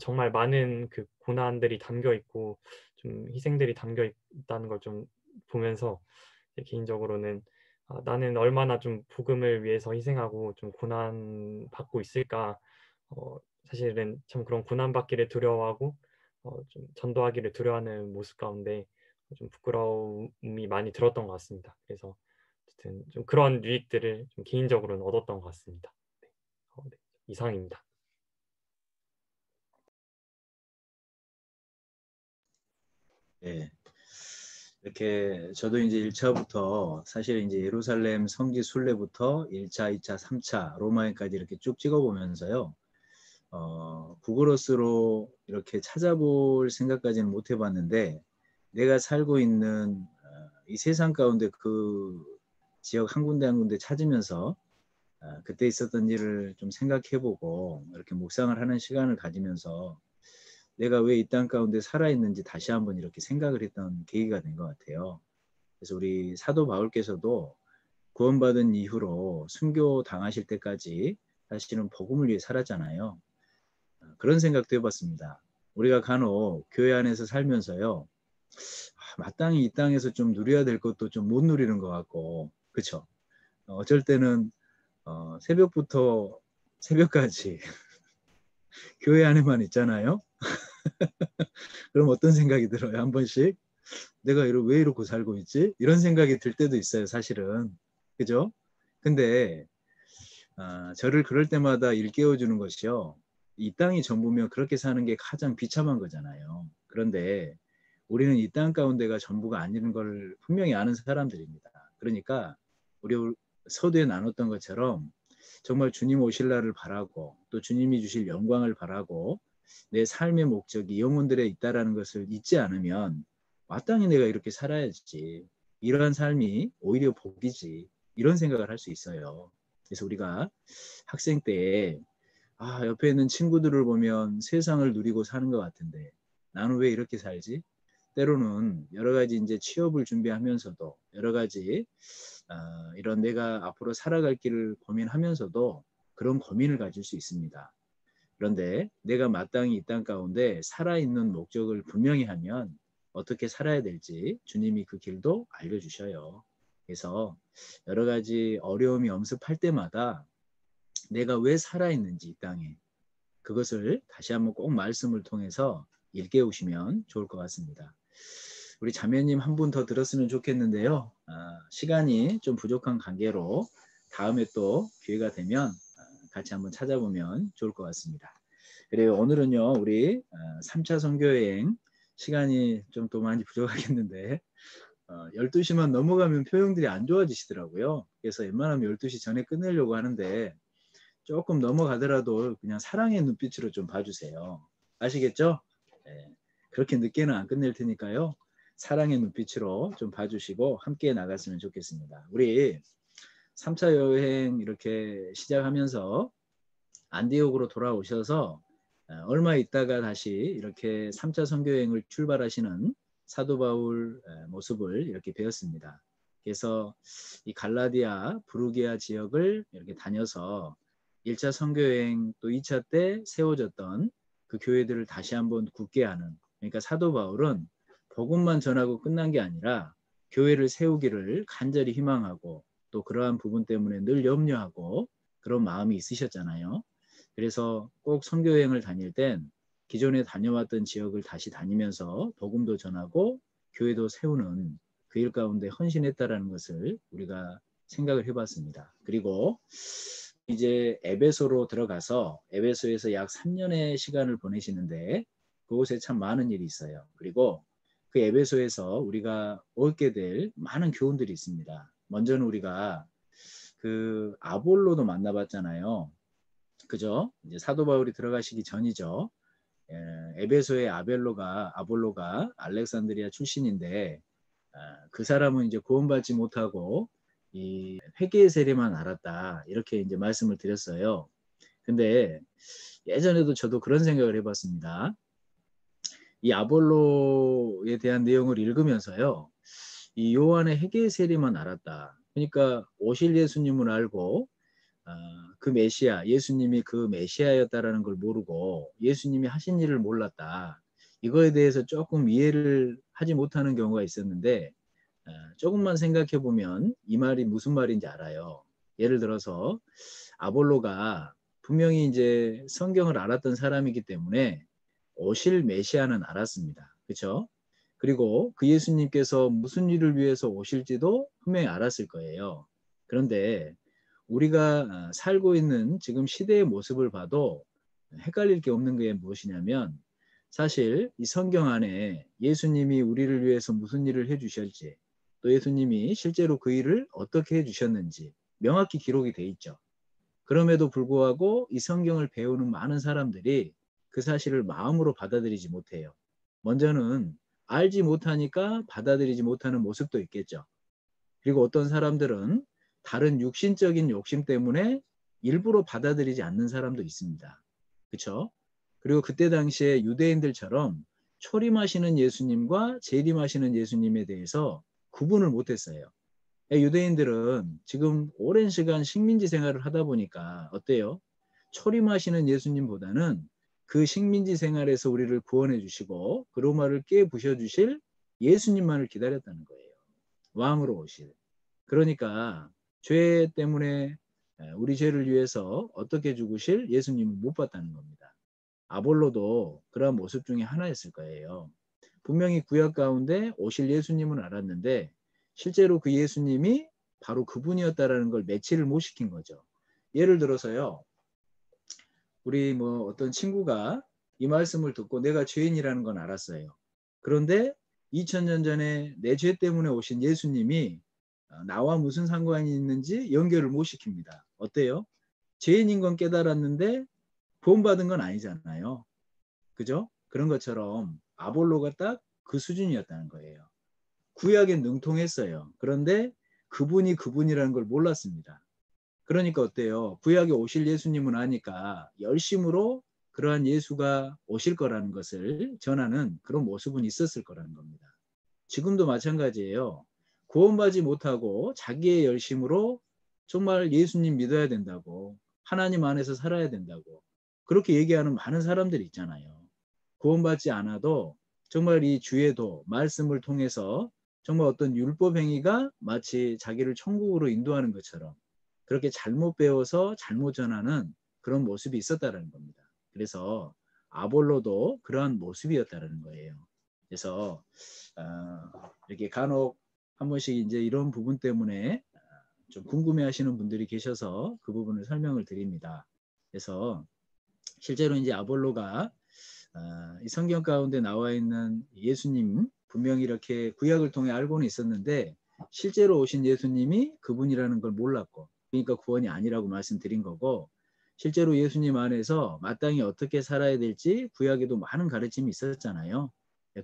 정말 많은 그 고난들이 담겨 있고 좀 희생들이 담겨 있다는 걸 좀 보면서 개인적으로는 나는 얼마나 좀 복음을 위해서 희생하고 좀 고난 받고 있을까. 사실은 참 그런 고난받기를 두려워하고 좀 전도하기를 두려워하는 모습 가운데 좀 부끄러움이 많이 들었던 것 같습니다. 그래서 어쨌든 좀 그런 유익들을 좀 개인적으로는 얻었던 것 같습니다. 네. 네. 이상입니다. 예. 이렇게 저도 이제 1차부터 사실 이제 예루살렘 성지 순례부터 1차, 2차, 3차 로마행까지 이렇게 쭉 찍어보면서요. 구글어스로 이렇게 찾아볼 생각까지는 못 해봤는데 내가 살고 있는 이 세상 가운데 그 지역 한 군데 한 군데 찾으면서 그때 있었던 일을 좀 생각해보고 이렇게 묵상을 하는 시간을 가지면서 내가 왜 이 땅 가운데 살아있는지 다시 한번 이렇게 생각을 했던 계기가 된 것 같아요. 그래서 우리 사도 바울께서도 구원받은 이후로 순교 당하실 때까지 사실은 복음을 위해 살았잖아요. 그런 생각도 해봤습니다. 우리가 간혹 교회 안에서 살면서요, 마땅히 이 땅에서 좀 누려야 될 것도 좀 못 누리는 것 같고, 그렇죠? 어쩔 때는 새벽부터 새벽까지 교회 안에만 있잖아요. 그럼 어떤 생각이 들어요? 한 번씩 내가 왜 이러고 살고 있지? 이런 생각이 들 때도 있어요, 사실은. 그죠? 근데 저를 그럴 때마다 일깨워주는 것이요, 이 땅이 전부면 그렇게 사는 게 가장 비참한 거잖아요. 그런데 우리는 이 땅 가운데가 전부가 아닌 걸 분명히 아는 사람들입니다. 그러니까 우리 서두에 나눴던 것처럼 정말 주님 오실 날을 바라고 또 주님이 주실 영광을 바라고 내 삶의 목적이 영혼들에 있다라는 것을 잊지 않으면 마땅히 내가 이렇게 살아야지, 이러한 삶이 오히려 복이지, 이런 생각을 할 수 있어요. 그래서 우리가 학생 때에 옆에 있는 친구들을 보면 세상을 누리고 사는 것 같은데 나는 왜 이렇게 살지? 때로는 여러 가지 이제 취업을 준비하면서도 여러 가지 이런 내가 앞으로 살아갈 길을 고민하면서도 그런 고민을 가질 수 있습니다. 그런데 내가 마땅히 이 땅 가운데 살아있는 목적을 분명히 하면 어떻게 살아야 될지 주님이 그 길도 알려주셔요. 그래서 여러 가지 어려움이 엄습할 때마다 내가 왜 살아있는지 이 땅에, 그것을 다시 한번 꼭 말씀을 통해서 일깨우시면 좋을 것 같습니다. 우리 자매님 한 분 더 들었으면 좋겠는데요. 시간이 좀 부족한 관계로 다음에 또 기회가 되면 같이 한번 찾아보면 좋을 것 같습니다. 그래요. 오늘은요, 우리 3차 선교여행 시간이 좀 또 많이 부족하겠는데 12시만 넘어가면 표정들이 안 좋아지시더라고요. 그래서 웬만하면 12시 전에 끝내려고 하는데 조금 넘어가더라도 그냥 사랑의 눈빛으로 좀 봐주세요. 아시겠죠? 네. 그렇게 늦게는 안 끝낼 테니까요. 사랑의 눈빛으로 좀 봐주시고 함께 나갔으면 좋겠습니다. 우리 3차 여행 이렇게 시작하면서 안디옥으로 돌아오셔서 얼마 있다가 다시 이렇게 3차 선교여행을 출발하시는 사도 바울 모습을 이렇게 배웠습니다. 그래서 이 갈라디아, 부르기아 지역을 이렇게 다녀서 1차 선교여행 또 2차 때 세워졌던 그 교회들을 다시 한번 굳게 하는, 그러니까 사도 바울은 복음만 전하고 끝난 게 아니라 교회를 세우기를 간절히 희망하고 또 그러한 부분 때문에 늘 염려하고 그런 마음이 있으셨잖아요. 그래서 꼭 선교여행을 다닐 땐 기존에 다녀왔던 지역을 다시 다니면서 복음도 전하고 교회도 세우는 그 일 가운데 헌신했다라는 것을 우리가 생각을 해봤습니다. 그리고 이제 에베소로 들어가서 에베소에서 약 3년의 시간을 보내시는데 그곳에 참 많은 일이 있어요. 그리고 그 에베소에서 우리가 얻게 될 많은 교훈들이 있습니다. 먼저는 우리가 그 아볼로도 만나봤잖아요. 그죠? 이제 사도 바울이 들어가시기 전이죠. 에베소의 아볼로가 알렉산드리아 출신인데 그 사람은 이제 구원받지 못하고 이 회개의 세례만 알았다, 이렇게 이제 말씀을 드렸어요. 근데 예전에도 저도 그런 생각을 해봤습니다. 이 아볼로에 대한 내용을 읽으면서요, 이 요한의 회개의 세례만 알았다. 그러니까 오실 예수님을 알고 그 메시아, 예수님이 그 메시아였다라는 걸 모르고 예수님이 하신 일을 몰랐다. 이거에 대해서 조금 이해를 하지 못하는 경우가 있었는데 조금만 생각해 보면 이 말이 무슨 말인지 알아요. 예를 들어서 아볼로가 분명히 이제 성경을 알았던 사람이기 때문에 오실 메시아는 알았습니다. 그렇죠? 그리고 그 예수님께서 무슨 일을 위해서 오실지도 분명히 알았을 거예요. 그런데 우리가 살고 있는 지금 시대의 모습을 봐도 헷갈릴 게 없는 게 무엇이냐면 사실 이 성경 안에 예수님이 우리를 위해서 무슨 일을 해주실지 또 예수님이 실제로 그 일을 어떻게 해주셨는지 명확히 기록이 돼 있죠. 그럼에도 불구하고 이 성경을 배우는 많은 사람들이 그 사실을 마음으로 받아들이지 못해요. 먼저는 알지 못하니까 받아들이지 못하는 모습도 있겠죠. 그리고 어떤 사람들은 다른 육신적인 욕심 때문에 일부러 받아들이지 않는 사람도 있습니다. 그렇죠? 그리고 그때 당시에 유대인들처럼 초림하시는 예수님과 재림하시는 예수님에 대해서 구분을 못했어요. 유대인들은 지금 오랜 시간 식민지 생활을 하다 보니까 어때요? 초림하시는 예수님보다는 그 식민지 생활에서 우리를 구원해 주시고 그 로마를 깨부셔 주실 예수님만을 기다렸다는 거예요. 왕으로 오실. 그러니까 죄 때문에 우리 죄를 위해서 어떻게 죽으실 예수님을 못 봤다는 겁니다. 아볼로도 그러한 모습 중에 하나였을 거예요. 분명히 구약 가운데 오실 예수님은 알았는데 실제로 그 예수님이 바로 그분이었다라는 걸 매치를 못 시킨 거죠. 예를 들어서요. 우리 뭐 어떤 친구가 이 말씀을 듣고 내가 죄인이라는 건 알았어요. 그런데 2000년 전에 내 죄 때문에 오신 예수님이 나와 무슨 상관이 있는지 연결을 못 시킵니다. 어때요? 죄인인 건 깨달았는데 구원받은 건 아니잖아요. 그죠? 그런 것처럼 아볼로가 딱 그 수준이었다는 거예요. 구약엔 능통했어요. 그런데 그분이 그분이라는 걸 몰랐습니다. 그러니까 어때요? 구약에 오실 예수님은 아니까 열심으로 그러한 예수가 오실 거라는 것을 전하는 그런 모습은 있었을 거라는 겁니다. 지금도 마찬가지예요. 구원받지 못하고 자기의 열심으로 정말 예수님 믿어야 된다고, 하나님 안에서 살아야 된다고 그렇게 얘기하는 많은 사람들이 있잖아요. 구원받지 않아도 정말 이 주의 도 말씀을 통해서 정말 어떤 율법 행위가 마치 자기를 천국으로 인도하는 것처럼 그렇게 잘못 배워서 잘못 전하는 그런 모습이 있었다는 겁니다. 그래서 아볼로도 그러한 모습이었다는 거예요. 그래서 이렇게 간혹 한 번씩 이제 이런 부분 때문에 좀 궁금해하시는 분들이 계셔서 그 부분을 설명을 드립니다. 그래서 실제로 이제 아볼로가 이 성경 가운데 나와 있는 예수님 분명히 이렇게 구약을 통해 알고는 있었는데 실제로 오신 예수님이 그분이라는 걸 몰랐고 그러니까 구원이 아니라고 말씀드린 거고 실제로 예수님 안에서 마땅히 어떻게 살아야 될지 구약에도 많은 가르침이 있었잖아요.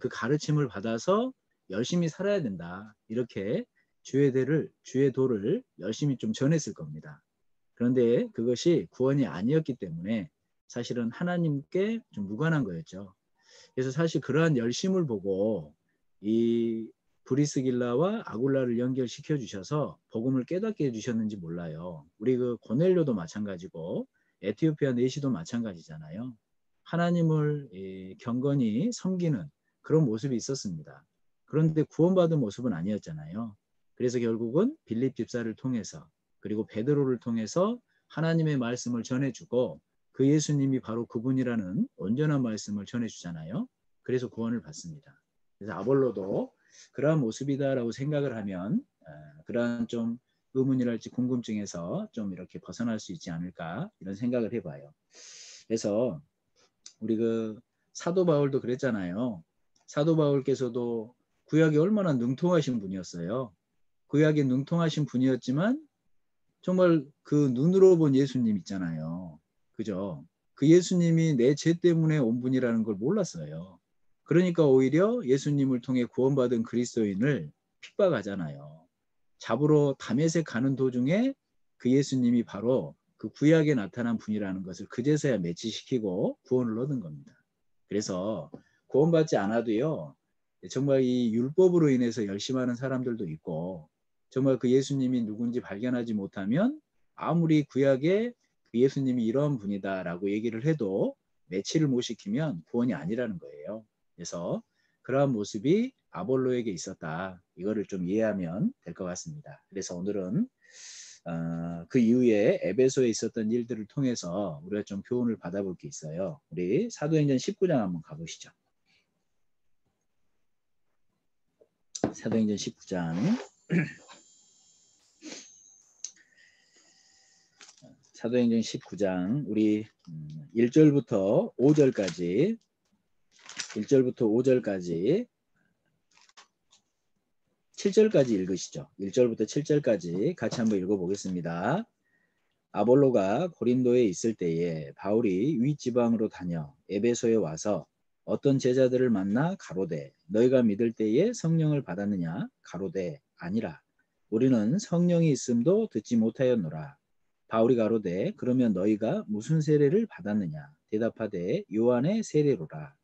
그 가르침을 받아서 열심히 살아야 된다. 이렇게 주의 도를 열심히 좀 전했을 겁니다. 그런데 그것이 구원이 아니었기 때문에 사실은 하나님께 좀 무관한 거였죠. 그래서 사실 그러한 열심을 보고 이 브리스길라와 아굴라를 연결시켜 주셔서 복음을 깨닫게 해주셨는지 몰라요. 우리 그 고넬료도 마찬가지고 에티오피아 내시도 마찬가지잖아요. 하나님을 경건히 섬기는 그런 모습이 있었습니다. 그런데 구원받은 모습은 아니었잖아요. 그래서 결국은 빌립 집사를 통해서 그리고 베드로를 통해서 하나님의 말씀을 전해주고 그 예수님이 바로 그분이라는 온전한 말씀을 전해주잖아요. 그래서 구원을 받습니다. 그래서 아볼로도 그러한 모습이다라고 생각을 하면 그러한 좀 의문이랄지 궁금증에서 좀 이렇게 벗어날 수 있지 않을까 이런 생각을 해봐요. 그래서 우리 그 사도 바울도 그랬잖아요. 사도 바울께서도 구약에 얼마나 능통하신 분이었어요. 구약에 능통하신 분이었지만 정말 그 눈으로 본 예수님 있잖아요. 그죠? 그 예수님이 내 죄 때문에 온 분이라는 걸 몰랐어요. 그러니까 오히려 예수님을 통해 구원받은 그리스도인을 핍박하잖아요. 잡으러 다메섹 가는 도중에 그 예수님이 바로 그 구약에 나타난 분이라는 것을 그제서야 매치시키고 구원을 얻은 겁니다. 그래서 구원받지 않아도요. 정말 이 율법으로 인해서 열심하는 사람들도 있고 정말 그 예수님이 누군지 발견하지 못하면 아무리 구약에 그 예수님이 이런 분이다라고 얘기를 해도 매치를 못 시키면 구원이 아니라는 거예요. 그래서 그러한 모습이 아볼로에게 있었다. 이거를 좀 이해하면 될 것 같습니다. 그래서 오늘은 그 이후에 에베소에 있었던 일들을 통해서 우리가 좀 교훈을 받아볼 게 있어요. 우리 사도행전 19장 한번 가보시죠. 사도행전 19장 사도행전 19장 우리 1절부터 5절까지 7절까지 읽으시죠. 1절부터 7절까지 같이 한번 읽어보겠습니다. 아볼로가 고린도에 있을 때에 바울이 윗지방으로 다녀 에베소에 와서 어떤 제자들을 만나 가로되 너희가 믿을 때에 성령을 받았느냐 가로되 아니라 우리는 성령이 있음도 듣지 못하였노라. 바울이 가로되 그러면 너희가 무슨 세례를 받았느냐? 대답하되 요한의 세례로라.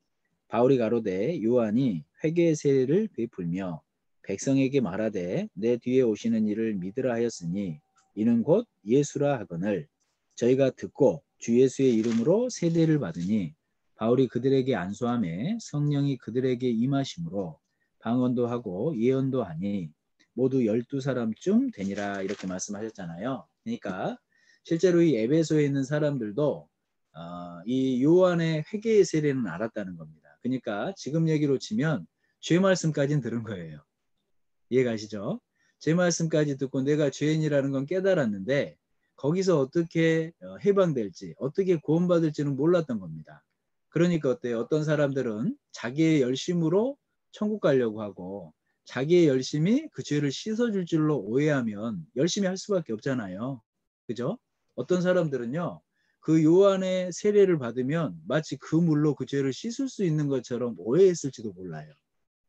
바울이 가로되 요한이 회개의 세례를 베풀며 백성에게 말하되 내 뒤에 오시는 이를 믿으라 하였으니 이는 곧 예수라 하거늘 저희가 듣고 주 예수의 이름으로 세례를 받으니 바울이 그들에게 안수하매 성령이 그들에게 임하심으로 방언도 하고 예언도 하니 모두 12사람쯤 되니라 이렇게 말씀하셨잖아요. 그러니까 실제로 이 에베소에 있는 사람들도 이 요한의 회개의 세례는 알았다는 겁니다. 그러니까 지금 얘기로 치면 죄 말씀까지는 들은 거예요. 이해가시죠? 죄 말씀까지 듣고 내가 죄인이라는 건 깨달았는데 거기서 어떻게 해방될지 어떻게 구원받을지는 몰랐던 겁니다. 그러니까 어때요? 어떤 사람들은 자기의 열심으로 천국 가려고 하고 자기의 열심이 그 죄를 씻어줄 줄로 오해하면 열심히 할 수밖에 없잖아요. 그죠? 어떤 사람들은요. 그 요한의 세례를 받으면 마치 그 물로 그 죄를 씻을 수 있는 것처럼 오해했을지도 몰라요.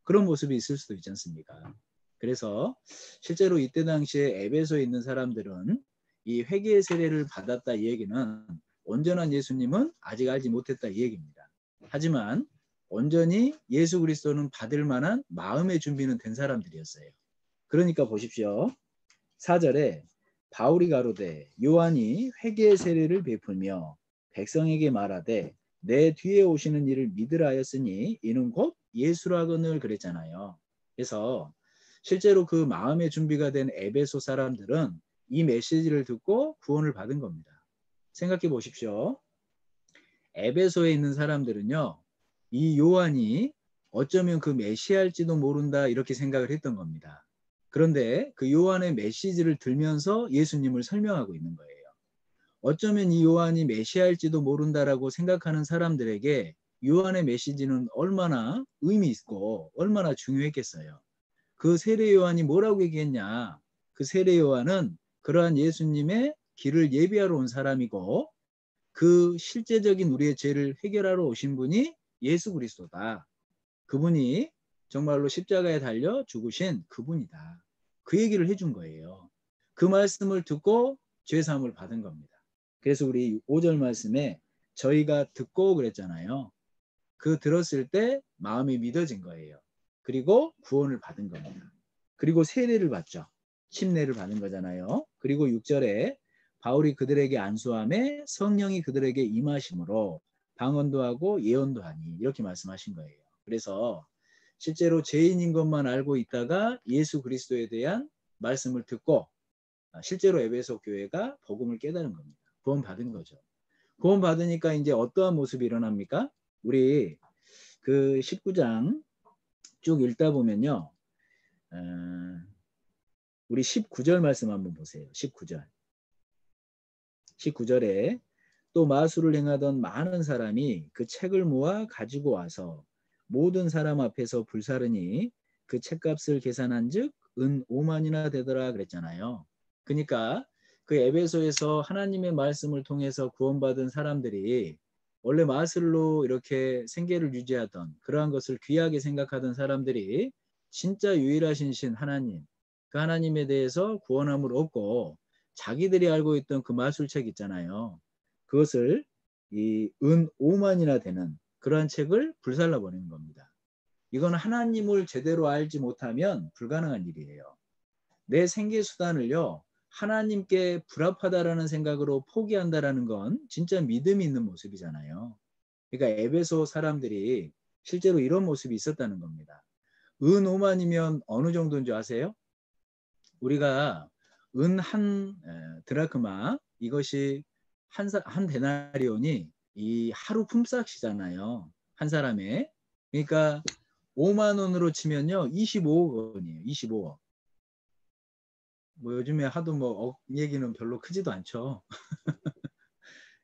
그런 모습이 있을 수도 있지 않습니까? 그래서 실제로 이때 당시에 에베소에 있는 사람들은 이 회개의 세례를 받았다 이 얘기는 온전한 예수님은 아직 알지 못했다 이 얘기입니다. 하지만 온전히 예수 그리스도는 받을 만한 마음의 준비는 된 사람들이었어요. 그러니까 보십시오. 4절에 바울이 가로되 요한이 회개의 세례를 베풀며 백성에게 말하되 내 뒤에 오시는 이를 믿으라 하였으니 이는 곧 예수라거늘 그랬잖아요. 그래서 실제로 그 마음의 준비가 된 에베소 사람들은 이 메시지를 듣고 구원을 받은 겁니다. 생각해 보십시오. 에베소에 있는 사람들은요. 이 요한이 어쩌면 그 메시아일지도 모른다 이렇게 생각을 했던 겁니다. 그런데 그 요한의 메시지를 들면서 예수님을 설명하고 있는 거예요. 어쩌면 이 요한이 메시아일지도 모른다라고 생각하는 사람들에게 요한의 메시지는 얼마나 의미 있고 얼마나 중요했겠어요. 그 세례 요한이 뭐라고 얘기했냐? 그 세례 요한은 그러한 예수님의 길을 예비하러 온 사람이고 그 실제적인 우리의 죄를 해결하러 오신 분이 예수 그리스도다. 그분이 정말로 십자가에 달려 죽으신 그분이다. 그 얘기를 해준 거예요. 그 말씀을 듣고 죄사함을 받은 겁니다. 그래서 우리 5절 말씀에 저희가 듣고 그랬잖아요. 그 들었을 때 마음이 믿어진 거예요. 그리고 구원을 받은 겁니다. 그리고 세례를 받죠. 침례를 받은 거잖아요. 그리고 6절에 바울이 그들에게 안수함에 성령이 그들에게 임하심으로 방언도 하고 예언도 하니 이렇게 말씀하신 거예요. 그래서 실제로 죄인인 것만 알고 있다가 예수 그리스도에 대한 말씀을 듣고 실제로 에베소 교회가 복음을 깨달은 겁니다. 구원 받은 거죠. 구원 받으니까 이제 어떠한 모습이 일어납니까? 우리 그 19장 쭉 읽다 보면요. 우리 19절 말씀 한번 보세요. 19절. 19절에 또 마술을 행하던 많은 사람이 그 책을 모아 가지고 와서 모든 사람 앞에서 불사르니 그 책값을 계산한 즉 은 5만이나 되더라 그랬잖아요. 그러니까 그 에베소에서 하나님의 말씀을 통해서 구원받은 사람들이 원래 마술로 이렇게 생계를 유지하던 그러한 것을 귀하게 생각하던 사람들이 진짜 유일하신 신 하나님, 그 하나님에 대해서 구원함을 얻고 자기들이 알고 있던 그 마술책 있잖아요. 그것을 이 은 5만이나 되는 그러한 책을 불살라 버리는 겁니다. 이건 하나님을 제대로 알지 못하면 불가능한 일이에요. 내 생계수단을요. 하나님께 불합하다라는 생각으로 포기한다라는 건 진짜 믿음이 있는 모습이잖아요. 그러니까 에베소 사람들이 실제로 이런 모습이 있었다는 겁니다. 은 5만이면 어느 정도인 줄 아세요? 우리가 은 한 드라크마 이것이 한 데나리온이 이 하루 품삯이잖아요. 한 사람의. 그러니까 5만 원으로 치면요. 25억 원이에요. 25억. 뭐 요즘에 하도 뭐 얘기는 별로 크지도 않죠.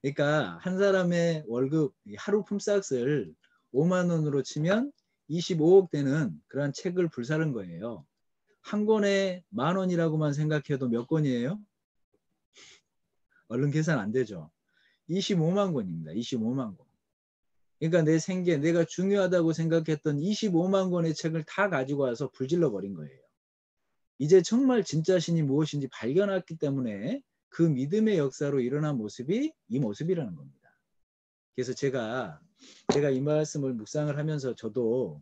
그러니까 한 사람의 월급 하루 품삯을 5만 원으로 치면 25억 되는 그런 책을 불사른 거예요. 한 권에 10,000원이라고만 생각해도 몇 권이에요? 얼른 계산 안 되죠. 25만 권입니다. 25만 권. 그러니까 내 생계, 내가 중요하다고 생각했던 25만 권의 책을 다 가지고 와서 불질러 버린 거예요. 이제 정말 진짜 신이 무엇인지 발견했기 때문에 그 믿음의 역사로 일어난 모습이 이 모습이라는 겁니다. 그래서 제가 이 말씀을 묵상을 하면서 저도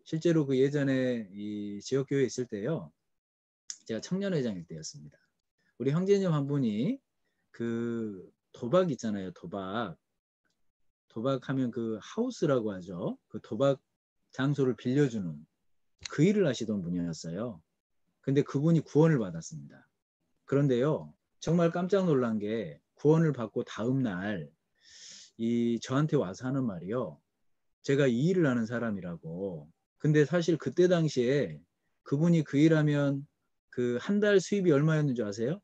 실제로 그 예전에 이 지역교회에 있을 때요. 제가 청년회장일 때였습니다. 우리 형제님 한 분이 그 도박 있잖아요. 도박하면 그 하우스라고 하죠. 그 도박 장소를 빌려주는 그 일을 하시던 분이었어요. 근데 그분이 구원을 받았습니다. 그런데요. 정말 깜짝 놀란 게 구원을 받고 다음 날 이 저한테 와서 하는 말이요. 제가 이 일을 하는 사람이라고. 근데 사실 그때 당시에 그분이 그 일하면 그 한 달 수입이 얼마였는 줄 아세요?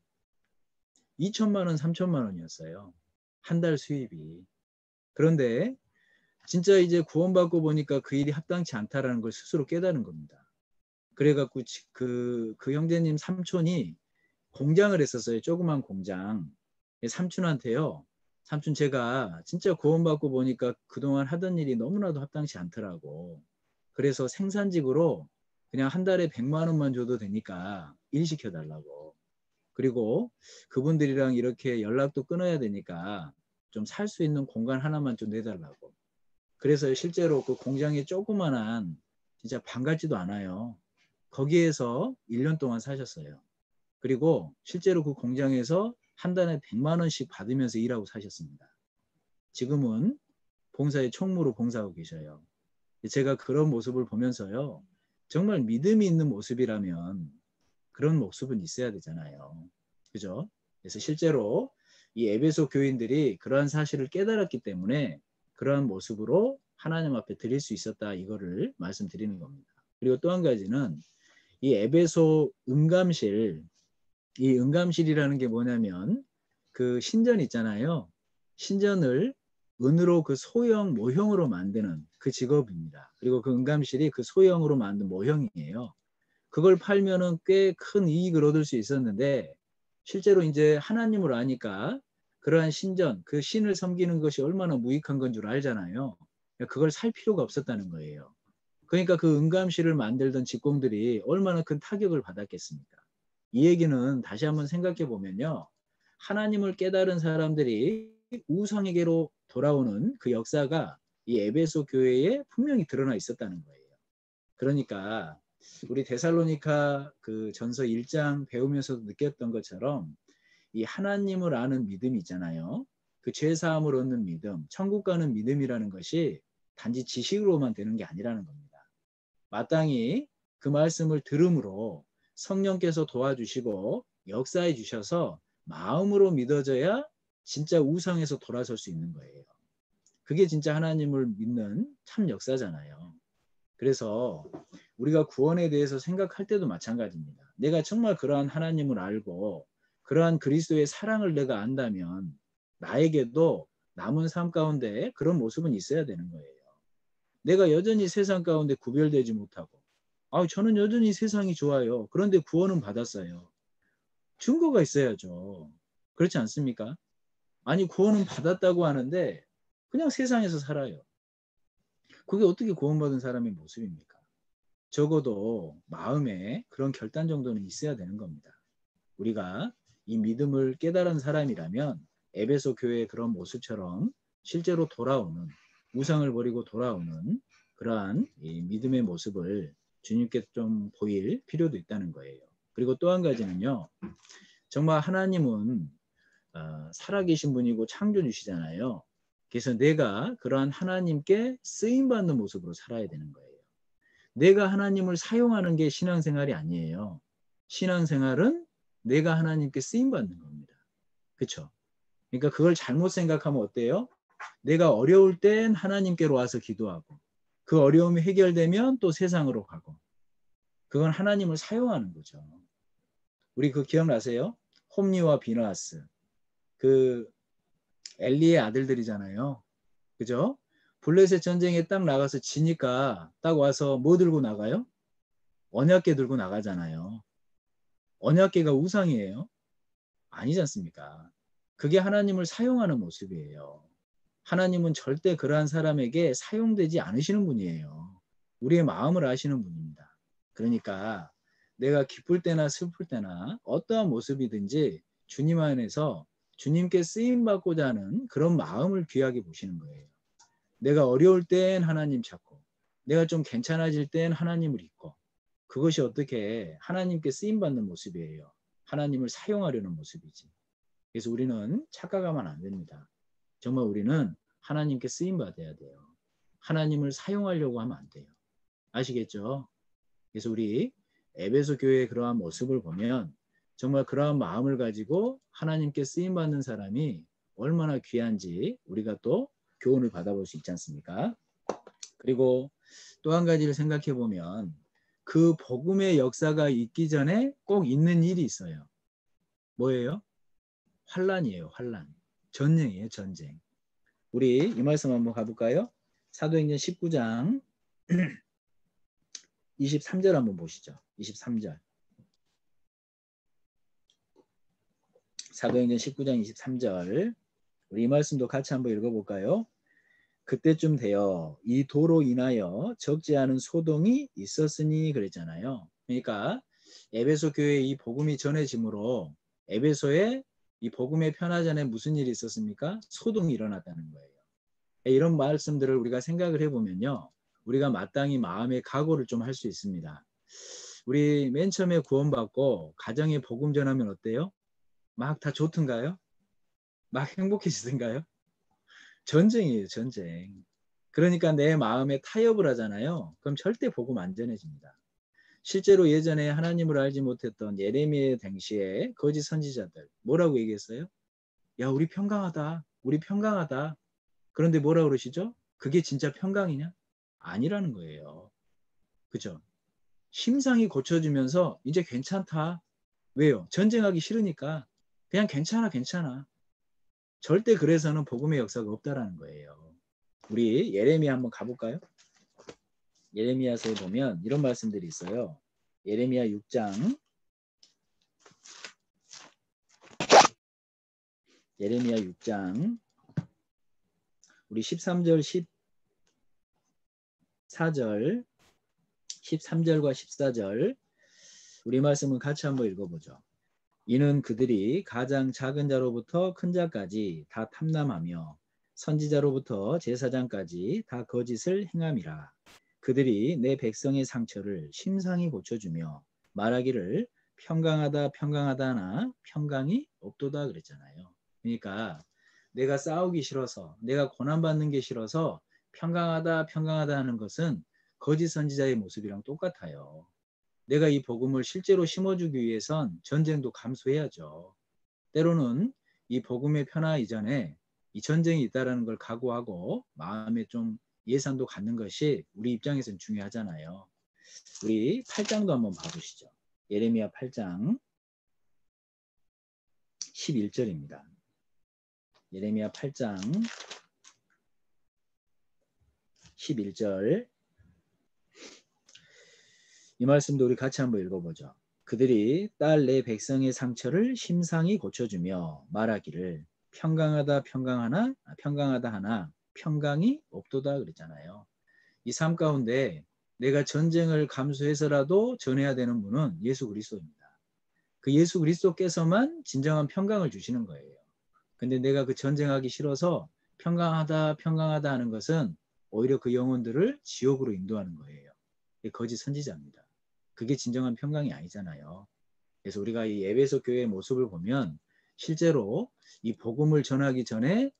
2천만 원, 3천만 원이었어요. 한 달 수입이. 그런데 진짜 이제 구원받고 보니까 그 일이 합당치 않다라는 걸 스스로 깨달은 겁니다. 그래갖고 그 형제님 삼촌이 공장을 했었어요. 조그만 공장. 삼촌한테요. 삼촌 제가 진짜 구원받고 보니까 그동안 하던 일이 너무나도 합당치 않더라고. 그래서 생산직으로 그냥 한 달에 100만 원만 줘도 되니까 일 시켜달라고. 그리고 그분들이랑 이렇게 연락도 끊어야 되니까 좀 살 수 있는 공간 하나만 좀 내달라고. 그래서 실제로 그 공장에 조그만한 진짜 방 같지도 않아요. 거기에서 1년 동안 사셨어요. 그리고 실제로 그 공장에서 한 달에 100만 원씩 받으면서 일하고 사셨습니다. 지금은 봉사의 총무로 봉사하고 계셔요. 제가 그런 모습을 보면서요. 정말 믿음이 있는 모습이라면 그런 모습은 있어야 되잖아요. 그죠? 그래서 실제로 이 에베소 교인들이 그러한 사실을 깨달았기 때문에 그러한 모습으로 하나님 앞에 드릴 수 있었다 이거를 말씀드리는 겁니다. 그리고 또 한 가지는 이 에베소 응감실, 이 응감실이라는 게 뭐냐면 그 신전 있잖아요. 신전을 은으로 그 소형 모형으로 만드는 그 직업입니다. 그리고 그 응감실이 그 소형으로 만든 모형이에요. 그걸 팔면은 꽤 큰 이익을 얻을 수 있었는데 실제로 이제 하나님을 아니까 그러한 신전, 그 신을 섬기는 것이 얼마나 무익한 건 줄 알잖아요. 그걸 살 필요가 없었다는 거예요. 그러니까 그 응감실을 만들던 직공들이 얼마나 큰 타격을 받았겠습니까? 이 얘기는 다시 한번 생각해 보면요. 하나님을 깨달은 사람들이 우상에게로 돌아오는 그 역사가 이 에베소 교회에 분명히 드러나 있었다는 거예요. 그러니까 우리 데살로니가 그 전서 1장 배우면서도 느꼈던 것처럼 이 하나님을 아는 믿음이 있잖아요. 그 죄사함을 얻는 믿음, 천국 가는 믿음이라는 것이 단지 지식으로만 되는 게 아니라는 겁니다. 마땅히 그 말씀을 들음으로 성령께서 도와주시고 역사해 주셔서 마음으로 믿어져야 진짜 우상에서 돌아설 수 있는 거예요. 그게 진짜 하나님을 믿는 참 역사잖아요. 그래서 우리가 구원에 대해서 생각할 때도 마찬가지입니다. 내가 정말 그러한 하나님을 알고 그러한 그리스도의 사랑을 내가 안다면 나에게도 남은 삶 가운데 그런 모습은 있어야 되는 거예요. 내가 여전히 세상 가운데 구별되지 못하고 저는 여전히 세상이 좋아요. 그런데 구원은 받았어요. 증거가 있어야죠. 그렇지 않습니까? 아니 구원은 받았다고 하는데 그냥 세상에서 살아요. 그게 어떻게 구원받은 사람의 모습입니까? 적어도 마음에 그런 결단 정도는 있어야 되는 겁니다. 우리가 이 믿음을 깨달은 사람이라면 에베소 교회의 그런 모습처럼 실제로 돌아오는 우상을 버리고 돌아오는 그러한 이 믿음의 모습을 주님께 좀 보일 필요도 있다는 거예요. 그리고 또 한 가지는요. 정말 하나님은 살아계신 분이고 창조주시잖아요. 그래서 내가 그러한 하나님께 쓰임받는 모습으로 살아야 되는 거예요. 내가 하나님을 사용하는 게 신앙생활이 아니에요. 신앙생활은 내가 하나님께 쓰임받는 겁니다. 그렇죠? 그러니까 그걸 잘못 생각하면 어때요? 내가 어려울 땐 하나님께로 와서 기도하고 그 어려움이 해결되면 또 세상으로 가고 그건 하나님을 사용하는 거죠. 우리 그 기억나세요? 홈리와 비너하스 그 엘리의 아들들이잖아요. 그죠? 블레셋 전쟁에 딱 나가서 지니까 딱 와서 뭐 들고 나가요? 언약궤 들고 나가잖아요. 언약궤가 우상이에요? 아니지 않습니까? 그게 하나님을 사용하는 모습이에요. 하나님은 절대 그러한 사람에게 사용되지 않으시는 분이에요. 우리의 마음을 아시는 분입니다. 그러니까 내가 기쁠 때나 슬플 때나 어떠한 모습이든지 주님 안에서 주님께 쓰임받고자 하는 그런 마음을 귀하게 보시는 거예요. 내가 어려울 땐 하나님 찾고 내가 좀 괜찮아질 땐 하나님을 잊고 그것이 어떻게 하나님께 쓰임받는 모습이에요. 하나님을 사용하려는 모습이지. 그래서 우리는 착각하면 안 됩니다. 정말 우리는 하나님께 쓰임받아야 돼요. 하나님을 사용하려고 하면 안 돼요. 아시겠죠? 그래서 우리 에베소 교회의 그러한 모습을 보면 정말 그러한 마음을 가지고 하나님께 쓰임받는 사람이 얼마나 귀한지 우리가 또 교훈을 받아볼 수 있지 않습니까? 그리고 또 한 가지를 생각해 보면 그 복음의 역사가 있기 전에 꼭 있는 일이 있어요. 뭐예요? 환란이에요. 환란. 전쟁이에요. 전쟁. 우리 이 말씀 한번 가볼까요? 사도행전 19장 23절 한번 보시죠. 23절. 사도행전 19장 23절. 우리 이 말씀도 같이 한번 읽어볼까요? 그때쯤 되어 이 도로 인하여 적지 않은 소동이 있었으니 그랬잖아요. 그러니까 에베소 교회에 이 복음이 전해짐으로 에베소에 이 복음의 편하 전에 무슨 일이 있었습니까? 소동이 일어났다는 거예요. 이런 말씀들을 우리가 생각을 해보면요. 우리가 마땅히 마음의 각오를 좀 할 수 있습니다. 우리 맨 처음에 구원받고 가정에 복음 전하면 어때요? 막 다 좋던가요? 막 행복해지던가요? 전쟁이에요. 전쟁. 그러니까 내 마음에 타협을 하잖아요. 그럼 절대 복음 안 전해집니다. 실제로 예전에 하나님을 알지 못했던 예레미야 당시에 거짓 선지자들 뭐라고 얘기했어요? 야, 우리 평강하다. 우리 평강하다. 그런데 뭐라 그러시죠? 그게 진짜 평강이냐? 아니라는 거예요. 그죠? 심상이 고쳐지면서 이제 괜찮다. 왜요? 전쟁하기 싫으니까 그냥 괜찮아, 괜찮아. 절대 그래서는 복음의 역사가 없다라는 거예요. 우리 예레미야 한번 가볼까요? 예레미야서에 보면 이런 말씀들이 있어요. 예레미야 6장 예레미야 6장 우리 13절 14절 13절과 14절 우리 말씀은 같이 한번 읽어보죠. 이는 그들이 가장 작은 자로부터 큰 자까지 다 탐람하며 선지자로부터 제사장까지 다 거짓을 행함이라. 그들이 내 백성의 상처를 심상히 고쳐주며 말하기를 평강하다 평강하다 하나 평강이 없도다 그랬잖아요. 그러니까 내가 싸우기 싫어서 내가 고난받는 게 싫어서 평강하다 평강하다 하는 것은 거짓 선지자의 모습이랑 똑같아요. 내가 이 복음을 실제로 심어주기 위해선 전쟁도 감수해야죠. 때로는 이 복음의 편하 이전에 이 전쟁이 있다는 걸 각오하고 마음에 좀 예산도 갖는 것이 우리 입장에서는 중요하잖아요. 우리 8장도 한번 봐보시죠. 예레미야 8장 11절입니다. 예레미야 8장 11절 이 말씀도 우리 같이 한번 읽어보죠. 그들이 딸 내 백성의 상처를 심상히 고쳐주며 말하기를 평강하다 평강하다 하나 평강이 없도다 그랬잖아요. 이 삶 가운데 내가 전쟁을 감수해서라도 전해야 되는 분은 예수 그리스도입니다. 그 예수 그리스도께서만 진정한 평강을 주시는 거예요. 근데 내가 그 전쟁하기 싫어서 평강하다 평강하다 하는 것은 오히려 그 영혼들을 지옥으로 인도하는 거예요. 이게 거짓 선지자입니다. 그게 진정한 평강이 아니잖아요. 그래서 우리가 이 에베소 교회의 모습을 보면 실제로 이 복음을 전하기 전에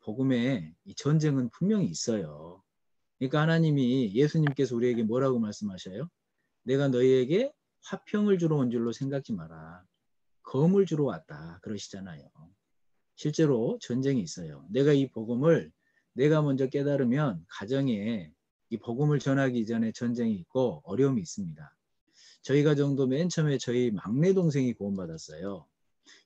복음의 이 전쟁은 분명히 있어요. 그러니까 하나님이 예수님께서 우리에게 뭐라고 말씀하셔요? 내가 너희에게 화평을 주러 온 줄로 생각지 마라. 검을 주러 왔다 그러시잖아요. 실제로 전쟁이 있어요. 내가 이 복음을 내가 먼저 깨달으면 가정에 이 복음을 전하기 전에 전쟁이 있고 어려움이 있습니다. 저희 가정도 맨 처음에 저희 막내 동생이 구원받았어요.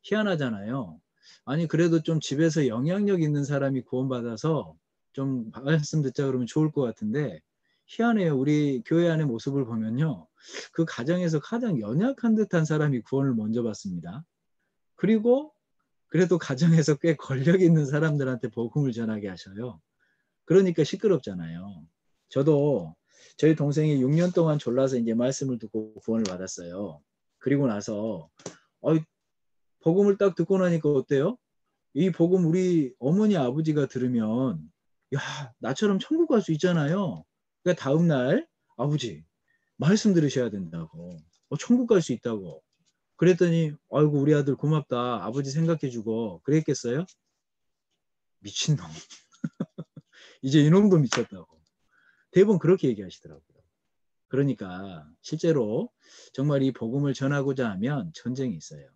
희한하잖아요. 아니 그래도 좀 집에서 영향력 있는 사람이 구원받아서 좀 말씀 듣자 그러면 좋을 것 같은데 희한해요. 우리 교회 안의 모습을 보면요. 그 가정에서 가장 연약한 듯한 사람이 구원을 먼저 받습니다. 그리고 그래도 가정에서 꽤 권력 있는 사람들한테 복음을 전하게 하셔요. 그러니까 시끄럽잖아요. 저도 저희 동생이 6년 동안 졸라서 이제 말씀을 듣고 구원을 받았어요. 그리고 나서 복음을 딱 듣고 나니까 어때요? 이 복음 우리 어머니 아버지가 들으면 야, 나처럼 천국 갈 수 있잖아요. 그러니까 다음 날 아버지 말씀 들으셔야 된다고. 천국 갈 수 있다고. 그랬더니 아이고 우리 아들 고맙다. 아버지 생각해주고 그랬겠어요? 미친놈. 이제 이놈도 미쳤다고. 대부분 그렇게 얘기하시더라고요. 그러니까 실제로 정말 이 복음을 전하고자 하면 전쟁이 있어요.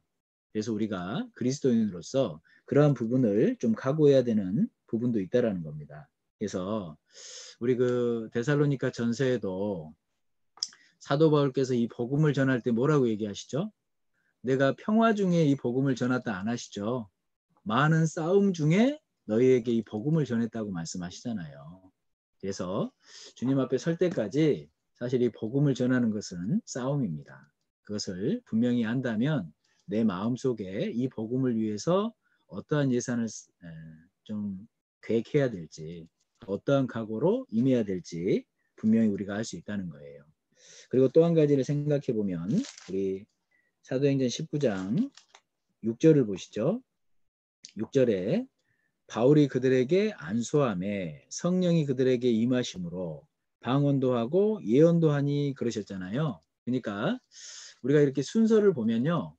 그래서 우리가 그리스도인으로서 그러한 부분을 좀 각오해야 되는 부분도 있다라는 겁니다. 그래서 우리 그 데살로니가 전서에도 사도 바울께서 이 복음을 전할 때 뭐라고 얘기하시죠? 내가 평화 중에 이 복음을 전했다 안 하시죠? 많은 싸움 중에 너희에게 이 복음을 전했다고 말씀하시잖아요. 그래서 주님 앞에 설 때까지 사실 이 복음을 전하는 것은 싸움입니다. 그것을 분명히 안다면 내 마음속에 이 복음을 위해서 어떠한 예산을 좀 계획해야 될지 어떠한 각오로 임해야 될지 분명히 우리가 알 수 있다는 거예요. 그리고 또 한 가지를 생각해 보면 우리 사도행전 19장 6절을 보시죠. 6절에 바울이 그들에게 안수함에 성령이 그들에게 임하심으로 방언도 하고 예언도 하니 그러셨잖아요. 그러니까 우리가 이렇게 순서를 보면요.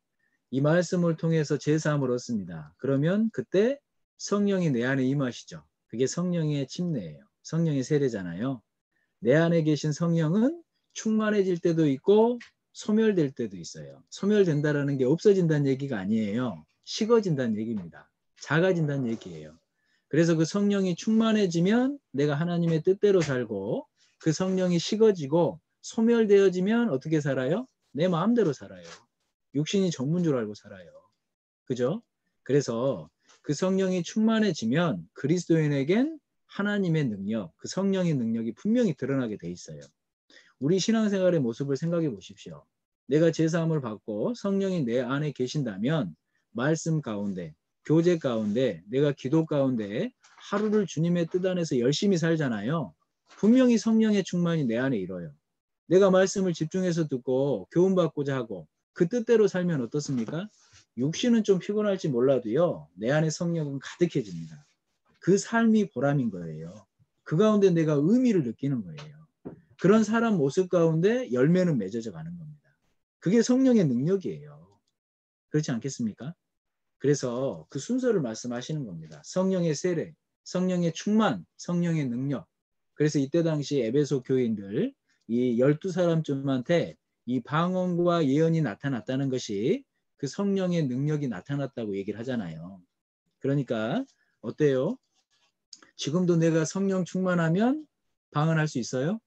이 말씀을 통해서 제사함을 얻습니다. 그러면 그때 성령이 내 안에 임하시죠. 그게 성령의 침례예요. 성령의 세례잖아요. 내 안에 계신 성령은 충만해질 때도 있고 소멸될 때도 있어요. 소멸된다라는 게 없어진다는 얘기가 아니에요. 식어진다는 얘기입니다. 작아진다는 얘기예요. 그래서 그 성령이 충만해지면 내가 하나님의 뜻대로 살고 그 성령이 식어지고 소멸되어지면 어떻게 살아요? 내 마음대로 살아요. 육신이 전부인 줄 알고 살아요. 그죠? 그래서 그 성령이 충만해지면 그리스도인에겐 하나님의 능력, 그 성령의 능력이 분명히 드러나게 돼 있어요. 우리 신앙생활의 모습을 생각해 보십시오. 내가 제사함을 받고 성령이 내 안에 계신다면 말씀 가운데, 교제 가운데, 내가 기도 가운데 하루를 주님의 뜻 안에서 열심히 살잖아요. 분명히 성령의 충만이 내 안에 이뤄요. 내가 말씀을 집중해서 듣고 교훈받고자 하고 그 뜻대로 살면 어떻습니까? 육신은 좀 피곤할지 몰라도요. 내 안에 성령은 가득해집니다. 그 삶이 보람인 거예요. 그 가운데 내가 의미를 느끼는 거예요. 그런 사람 모습 가운데 열매는 맺어져 가는 겁니다. 그게 성령의 능력이에요. 그렇지 않겠습니까? 그래서 그 순서를 말씀하시는 겁니다. 성령의 세례, 성령의 충만, 성령의 능력. 그래서 이때 당시 에베소 교인들 이 12사람쯤한테 이 방언과 예언이 나타났다는 것이 그 성령의 능력이 나타났다고 얘기를 하잖아요. 그러니까 어때요? 지금도 내가 성령 충만하면 방언할 수 있어요?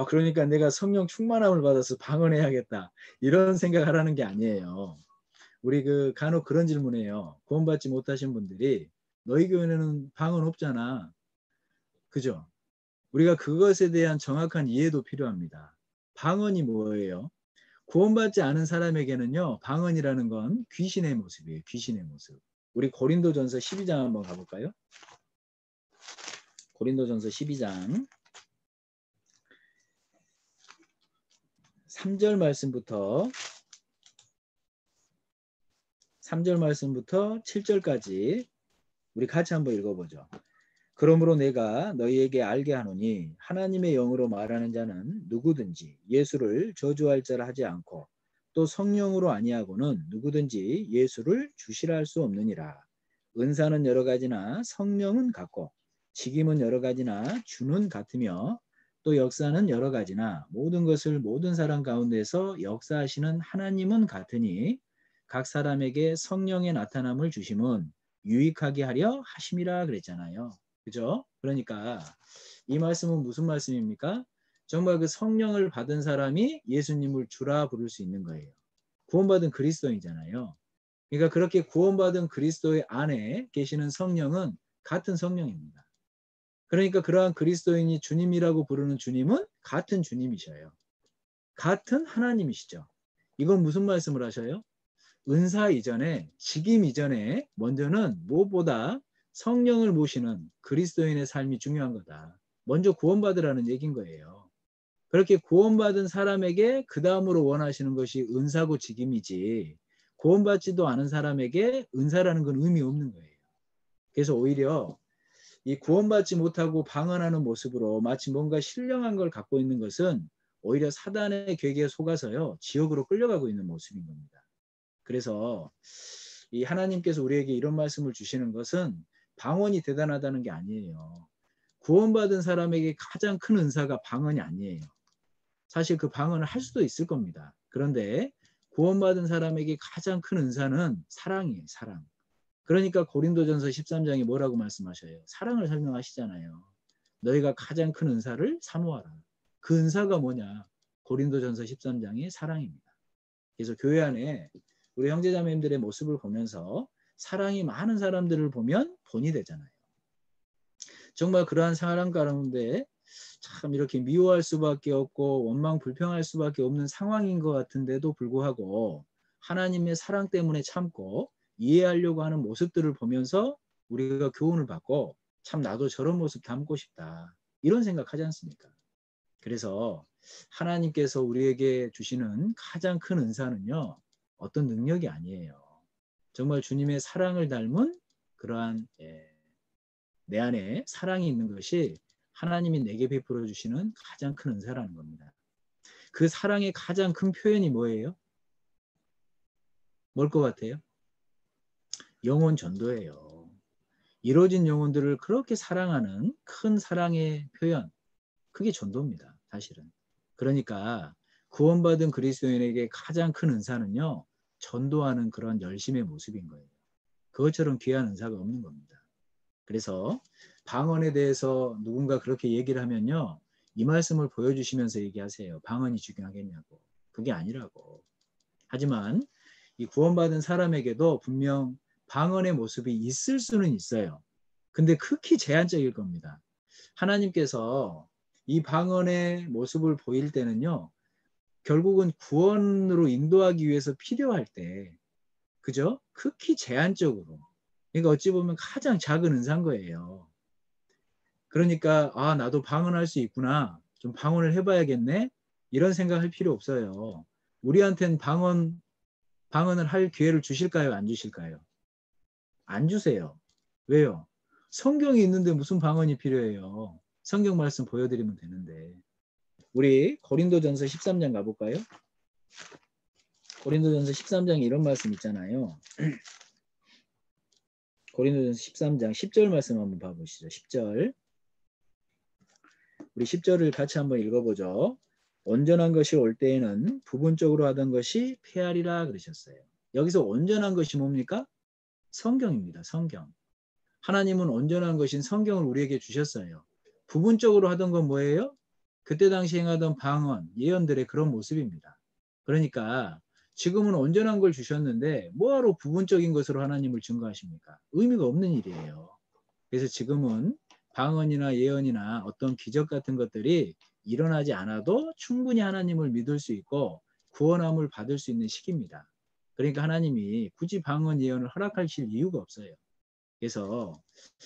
그러니까 내가 성령 충만함을 받아서 방언해야겠다. 이런 생각하라는 게 아니에요. 우리 간혹 그런 질문해요. 구원받지 못하신 분들이 너희 교회는 방언 없잖아. 그죠? 우리가 그것에 대한 정확한 이해도 필요합니다. 방언이 뭐예요? 구원받지 않은 사람에게는요. 방언이라는 건 귀신의 모습이에요. 귀신의 모습. 우리 고린도전서 12장 한번 가볼까요? 고린도전서 12장 3절 말씀부터 7절까지 우리 같이 한번 읽어보죠. 그러므로 내가 너희에게 알게 하노니 하나님의 영으로 말하는 자는 누구든지 예수를 저주할 자라 하지 않고 또 성령으로 아니하고는 누구든지 예수를 주시라 할 수 없느니라. 은사는 여러 가지나 성령은 같고 직임은 여러 가지나 주는 같으며 또 역사는 여러 가지나 모든 것을 모든 사람 가운데서 역사하시는 하나님은 같으니 각 사람에게 성령의 나타남을 주심은 유익하게 하려 하심이라 그랬잖아요. 그죠? 그러니까 이 말씀은 무슨 말씀입니까? 정말 그 성령을 받은 사람이 예수님을 주라 부를 수 있는 거예요. 구원받은 그리스도인이잖아요. 그러니까 그렇게 구원받은 그리스도의 안에 계시는 성령은 같은 성령입니다. 그러니까 그러한 그리스도인이 주님이라고 부르는 주님은 같은 주님이셔요. 같은 하나님이시죠. 이건 무슨 말씀을 하셔요? 은사 이전에, 직임 이전에 먼저는 무엇보다 성령을 모시는 그리스도인의 삶이 중요한 거다. 먼저 구원받으라는 얘기인 거예요. 그렇게 구원받은 사람에게 그 다음으로 원하시는 것이 은사고 직임이지 구원받지도 않은 사람에게 은사라는 건 의미 없는 거예요. 그래서 오히려 이 구원받지 못하고 방언하는 모습으로 마치 뭔가 신령한 걸 갖고 있는 것은 오히려 사단의 계계에 속아서요 지옥으로 끌려가고 있는 모습인 겁니다. 그래서 이 하나님께서 우리에게 이런 말씀을 주시는 것은 방언이 대단하다는 게 아니에요. 구원받은 사람에게 가장 큰 은사가 방언이 아니에요. 사실 그 방언을 할 수도 있을 겁니다. 그런데 구원받은 사람에게 가장 큰 은사는 사랑이에요. 사랑. 그러니까 고린도전서 13장에 뭐라고 말씀하셔요? 사랑을 설명하시잖아요. 너희가 가장 큰 은사를 사모하라. 그 은사가 뭐냐? 고린도전서 13장의 사랑입니다. 그래서 교회 안에 우리 형제자매님들의 모습을 보면서 사랑이 많은 사람들을 보면 본이 되잖아요. 정말 그러한 사랑 가운데 참 이렇게 미워할 수밖에 없고 원망 불평할 수밖에 없는 상황인 것 같은데도 불구하고 하나님의 사랑 때문에 참고 이해하려고 하는 모습들을 보면서 우리가 교훈을 받고 참 나도 저런 모습 담고 싶다 이런 생각하지 않습니까? 그래서 하나님께서 우리에게 주시는 가장 큰 은사는요 어떤 능력이 아니에요. 정말 주님의 사랑을 닮은 그러한 내 안에 사랑이 있는 것이 하나님이 내게 베풀어 주시는 가장 큰 은사라는 겁니다. 그 사랑의 가장 큰 표현이 뭐예요? 뭘 것 같아요? 영혼 전도예요. 이루어진 영혼들을 그렇게 사랑하는 큰 사랑의 표현, 그게 전도입니다. 사실은. 그러니까 구원받은 그리스도인에게 가장 큰 은사는요. 전도하는 그런 열심의 모습인 거예요. 그것처럼 귀한 은사가 없는 겁니다. 그래서 방언에 대해서 누군가 그렇게 얘기를 하면요. 이 말씀을 보여주시면서 얘기하세요. 방언이 중요하겠냐고. 그게 아니라고. 하지만 이 구원받은 사람에게도 분명 방언의 모습이 있을 수는 있어요. 근데 극히 제한적일 겁니다. 하나님께서 이 방언의 모습을 보일 때는요. 결국은 구원으로 인도하기 위해서 필요할 때 그죠? 극히 제한적으로. 그러니까 어찌 보면 가장 작은 은사인 거예요. 그러니까 아 나도 방언할 수 있구나. 좀 방언을 해봐야겠네. 이런 생각할 필요 없어요. 우리한테는 방언을 할 기회를 주실까요? 안 주실까요? 안 주세요. 왜요? 성경이 있는데 무슨 방언이 필요해요? 성경 말씀 보여드리면 되는데. 우리 고린도전서 13장 가볼까요? 고린도전서 13장에 이런 말씀 있잖아요. 고린도전서 13장 10절 말씀 한번 봐보시죠. 10절. 우리 10절을 같이 한번 읽어보죠. 온전한 것이 올 때에는 부분적으로 하던 것이 폐하리라 그러셨어요. 여기서 온전한 것이 뭡니까? 성경입니다. 성경. 하나님은 온전한 것인 성경을 우리에게 주셨어요. 부분적으로 하던 건 뭐예요? 그때 당시 행하던 방언, 예언들의 그런 모습입니다. 그러니까 지금은 온전한 걸 주셨는데 뭐하러 부분적인 것으로 하나님을 증거하십니까? 의미가 없는 일이에요. 그래서 지금은 방언이나 예언이나 어떤 기적 같은 것들이 일어나지 않아도 충분히 하나님을 믿을 수 있고 구원함을 받을 수 있는 시기입니다. 그러니까 하나님이 굳이 방언 예언을 허락하실 이유가 없어요. 그래서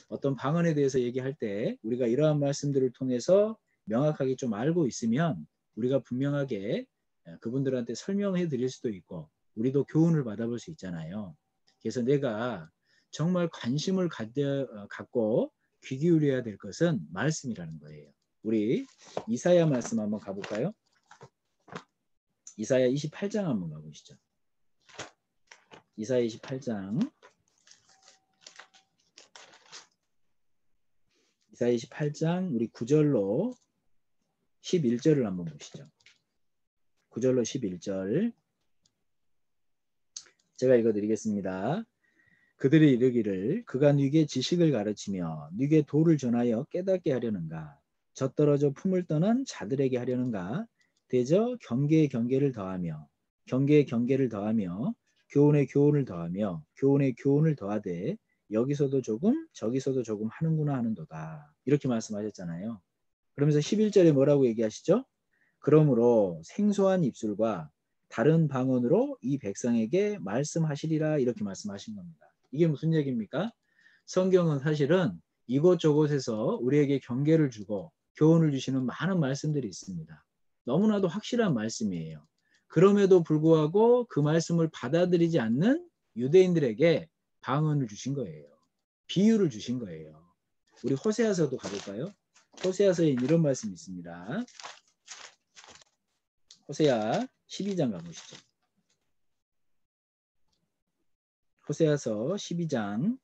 어떤 방언에 대해서 얘기할 때 우리가 이러한 말씀들을 통해서 명확하게 좀 알고 있으면 우리가 분명하게 그분들한테 설명해 드릴 수도 있고 우리도 교훈을 받아볼 수 있잖아요. 그래서 내가 정말 관심을 갖고 귀 기울여야 될 것은 말씀이라는 거예요. 우리 이사야 말씀 한번 가볼까요? 이사야 28장 한번 가보시죠. 이사야 28장. 이사야 28장 우리 9절로 11절을 한번 보시죠. 9절로 11절. 제가 읽어드리겠습니다. 그들이 이르기를 그가 네게 지식을 가르치며 네게 도를 전하여 깨닫게 하려는가? 젖떨어져 품을 떠난 자들에게 하려는가? 대저 경계에 경계를 더하며 경계에 경계를 더하며 교훈에 교훈을 더하며 교훈에 교훈을 더하되 여기서도 조금 저기서도 조금 하는구나 하는도다. 이렇게 말씀하셨잖아요. 그러면서 11절에 뭐라고 얘기하시죠? 그러므로 생소한 입술과 다른 방언으로 이 백성에게 말씀하시리라 이렇게 말씀하신 겁니다. 이게 무슨 얘기입니까? 성경은 사실은 이곳저곳에서 우리에게 경계를 주고 교훈을 주시는 많은 말씀들이 있습니다. 너무나도 확실한 말씀이에요. 그럼에도 불구하고 그 말씀을 받아들이지 않는 유대인들에게 방언을 주신 거예요. 비유를 주신 거예요. 우리 호세아서도 가볼까요? 호세아서에 이런 말씀이 있습니다. 호세아 12장 가보시죠. 호세아서 12장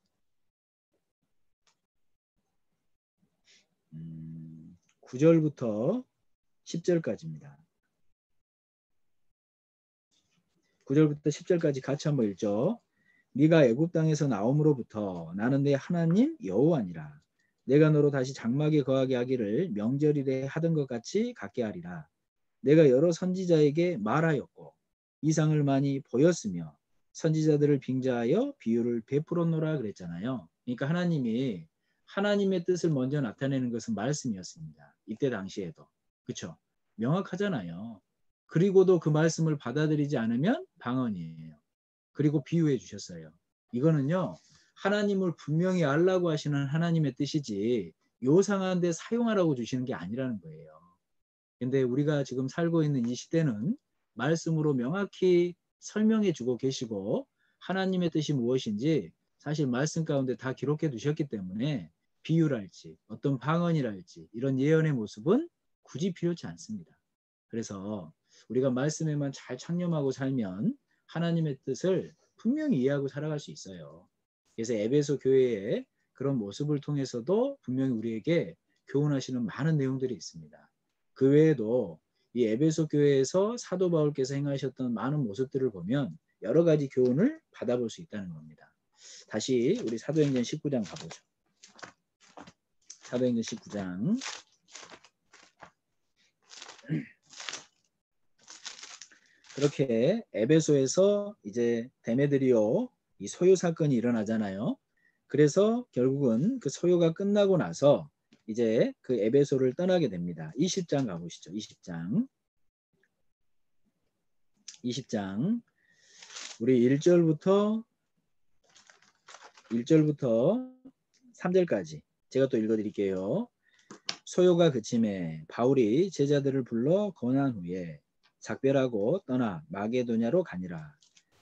9절부터 10절까지입니다. 9절부터 10절까지 같이 한번 읽죠. 네가 애굽 땅에서 나옴으로부터 나는 내 하나님 여호와니라. 내가 너로 다시 장막에 거하게 하기를 명절일에 하던 것 같이 갖게 하리라. 내가 여러 선지자에게 말하였고 이상을 많이 보였으며 선지자들을 빙자하여 비유를 베풀었노라 그랬잖아요. 그러니까 하나님이 하나님의 뜻을 먼저 나타내는 것은 말씀이었습니다. 이때 당시에도. 그렇죠? 명확하잖아요. 그리고도 그 말씀을 받아들이지 않으면 방언이에요. 그리고 비유해 주셨어요. 이거는요. 하나님을 분명히 알라고 하시는 하나님의 뜻이지 요상한 데 사용하라고 주시는 게 아니라는 거예요. 근데 우리가 지금 살고 있는 이 시대는 말씀으로 명확히 설명해 주고 계시고 하나님의 뜻이 무엇인지 사실 말씀 가운데 다 기록해 두셨기 때문에 비유랄지 어떤 방언이랄지 이런 예언의 모습은 굳이 필요치 않습니다. 그래서 우리가 말씀에만 잘 창념하고 살면 하나님의 뜻을 분명히 이해하고 살아갈 수 있어요. 그래서 에베소 교회의 그런 모습을 통해서도 분명히 우리에게 교훈하시는 많은 내용들이 있습니다. 그 외에도 이 에베소 교회에서 사도 바울께서 행하셨던 많은 모습들을 보면 여러 가지 교훈을 받아볼 수 있다는 겁니다. 다시 우리 사도행전 19장 가보죠. 사도행전 19장 그렇게 에베소에서 이제 데메드리오 이 소요 사건이 일어나잖아요. 그래서 결국은 그 소요가 끝나고 나서 이제 그 에베소를 떠나게 됩니다. 20장 가보시죠. 20장 우리 1절부터 3절까지 제가 또 읽어드릴게요. 소요가 그침에 바울이 제자들을 불러 권한 후에 작별하고 떠나 마게도냐로 가니라.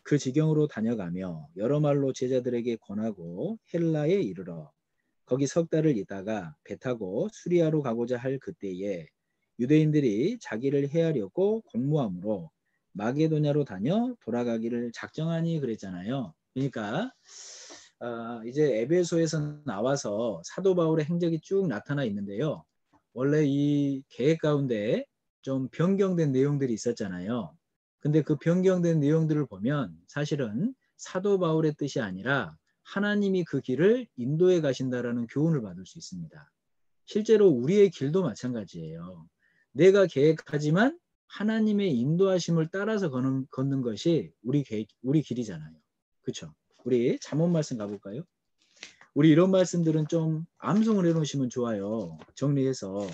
그 지경으로 다녀가며 여러 말로 제자들에게 권하고 헬라에 이르러 거기 석 달을 있다가 배 타고 수리아로 가고자 할 그때에 유대인들이 자기를 해하려고 공모함으로 마게도냐로 다녀 돌아가기를 작정하니 그랬잖아요. 그러니까 이제 에베소에서 나와서 사도 바울의 행적이 쭉 나타나 있는데요. 원래 이 계획 가운데 좀 변경된 내용들이 있었잖아요. 근데 그 변경된 내용들을 보면 사실은 사도 바울의 뜻이 아니라 하나님이 그 길을 인도해 가신다라는 교훈을 받을 수 있습니다. 실제로 우리의 길도 마찬가지예요. 내가 계획하지만 하나님의 인도하심을 따라서 걷는 것이 우리 길이잖아요. 그렇죠? 우리 잠언 말씀 가볼까요? 우리 이런 말씀들은 좀 암송을 해놓으시면 좋아요. 정리해서.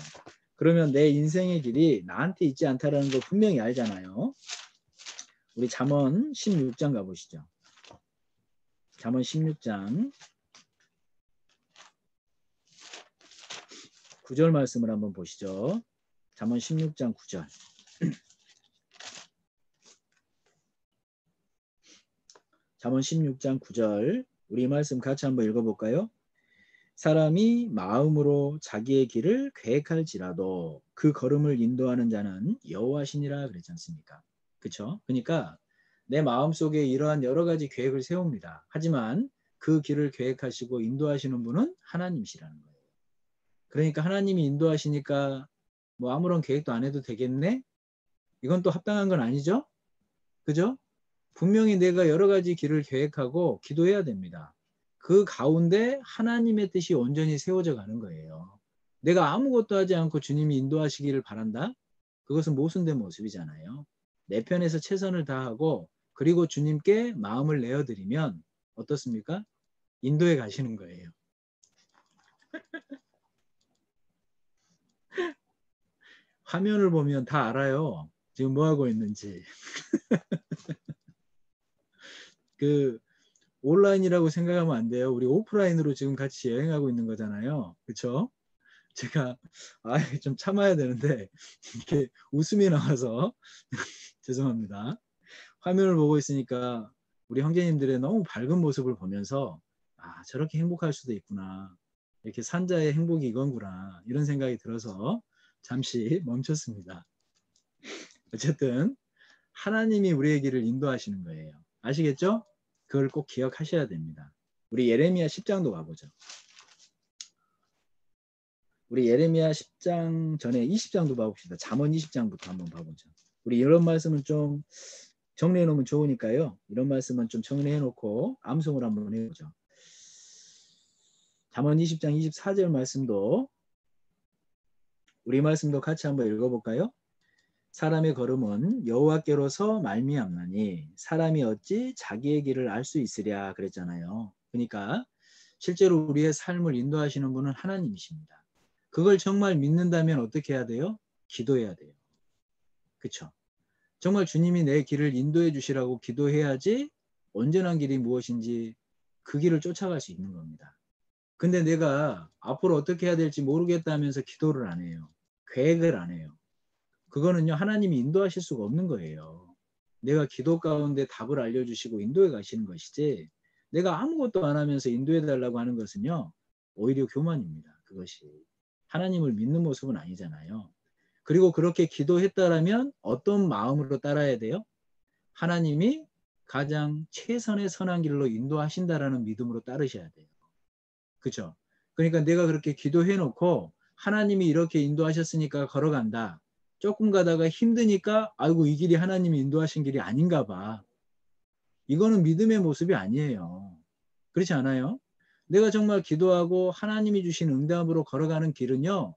그러면 내 인생의 길이 나한테 있지 않다라는 걸 분명히 알잖아요. 우리 잠언 16장 가보시죠. 잠언 16장 9절 말씀을 한번 보시죠. 잠언 16장 9절. 잠언 16장 9절. 우리 말씀 같이 한번 읽어볼까요? 사람이 마음으로 자기의 길을 계획할지라도 그 걸음을 인도하는 자는 여호와시니라 그랬지 않습니까? 그렇죠? 그러니까 내 마음속에 이러한 여러 가지 계획을 세웁니다. 하지만 그 길을 계획하시고 인도하시는 분은 하나님이시라는 거예요. 그러니까 하나님이 인도하시니까 뭐 아무런 계획도 안 해도 되겠네? 이건 또 합당한 건 아니죠? 그죠? 분명히 내가 여러 가지 길을 계획하고 기도해야 됩니다. 그 가운데 하나님의 뜻이 온전히 세워져 가는 거예요. 내가 아무것도 하지 않고 주님이 인도하시기를 바란다? 그것은 모순된 모습이잖아요. 내 편에서 최선을 다하고 그리고 주님께 마음을 내어드리면 어떻습니까? 인도에 가시는 거예요. 화면을 보면 다 알아요. 지금 뭐 하고 있는지. 온라인이라고 생각하면 안 돼요. 우리 오프라인으로 지금 같이 여행하고 있는 거잖아요. 그렇죠? 제가 좀 참아야 되는데 이렇게 웃음이 나와서 죄송합니다. 화면을 보고 있으니까 우리 형제님들의 너무 밝은 모습을 보면서 저렇게 행복할 수도 있구나. 이렇게 산자의 행복이 이건구나. 이런 생각이 들어서 잠시 멈췄습니다. 어쨌든 하나님이 우리의 길을 인도하시는 거예요. 아시겠죠? 그걸 꼭 기억하셔야 됩니다. 우리 예레미야 10장도 가보죠. 우리 예레미야 10장 전에 20장도 봐봅시다. 잠언 20장부터 한번 봐보죠. 우리 이런 말씀은 좀 정리해 놓으면 좋으니까요. 이런 말씀은 좀 정리해 놓고 암송을 한번 해보죠. 잠언 20장 24절 말씀도 우리 말씀도 같이 한번 읽어볼까요? 사람의 걸음은 여호와께로서 말미암나니 사람이 어찌 자기의 길을 알 수 있으랴 그랬잖아요. 그러니까 실제로 우리의 삶을 인도하시는 분은 하나님이십니다. 그걸 정말 믿는다면 어떻게 해야 돼요? 기도해야 돼요. 그렇죠? 정말 주님이 내 길을 인도해 주시라고 기도해야지 온전한 길이 무엇인지 그 길을 쫓아갈 수 있는 겁니다. 근데 내가 앞으로 어떻게 해야 될지 모르겠다면서 기도를 안 해요. 계획을 안 해요. 그거는요, 하나님이 인도하실 수가 없는 거예요. 내가 기도 가운데 답을 알려주시고 인도해 가시는 것이지, 내가 아무것도 안 하면서 인도해 달라고 하는 것은요, 오히려 교만입니다. 그것이. 하나님을 믿는 모습은 아니잖아요. 그리고 그렇게 기도했다라면 어떤 마음으로 따라야 돼요? 하나님이 가장 최선의 선한 길로 인도하신다라는 믿음으로 따르셔야 돼요. 그렇죠? 그러니까 내가 그렇게 기도해 놓고 하나님이 이렇게 인도하셨으니까 걸어간다. 조금 가다가 힘드니까 아이고 이 길이 하나님이 인도하신 길이 아닌가 봐. 이거는 믿음의 모습이 아니에요. 그렇지 않아요? 내가 정말 기도하고 하나님이 주신 응답으로 걸어가는 길은요.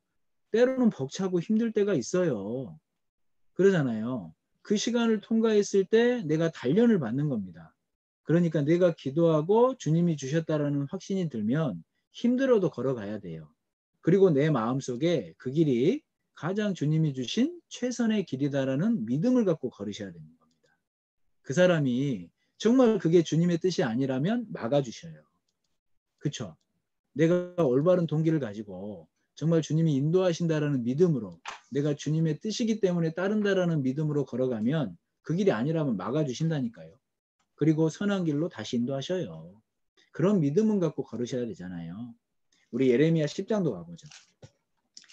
때로는 벅차고 힘들 때가 있어요. 그러잖아요. 그 시간을 통과했을 때 내가 단련을 받는 겁니다. 그러니까 내가 기도하고 주님이 주셨다라는 확신이 들면 힘들어도 걸어가야 돼요. 그리고 내 마음속에 그 길이 가장 주님이 주신 최선의 길이다라는 믿음을 갖고 걸으셔야 되는 겁니다. 그 사람이 정말 그게 주님의 뜻이 아니라면 막아주셔요. 그렇죠? 내가 올바른 동기를 가지고 정말 주님이 인도하신다라는 믿음으로 내가 주님의 뜻이기 때문에 따른다라는 믿음으로 걸어가면 그 길이 아니라면 막아주신다니까요. 그리고 선한 길로 다시 인도하셔요. 그런 믿음은 갖고 걸으셔야 되잖아요. 우리 예레미야 10장도 가보죠.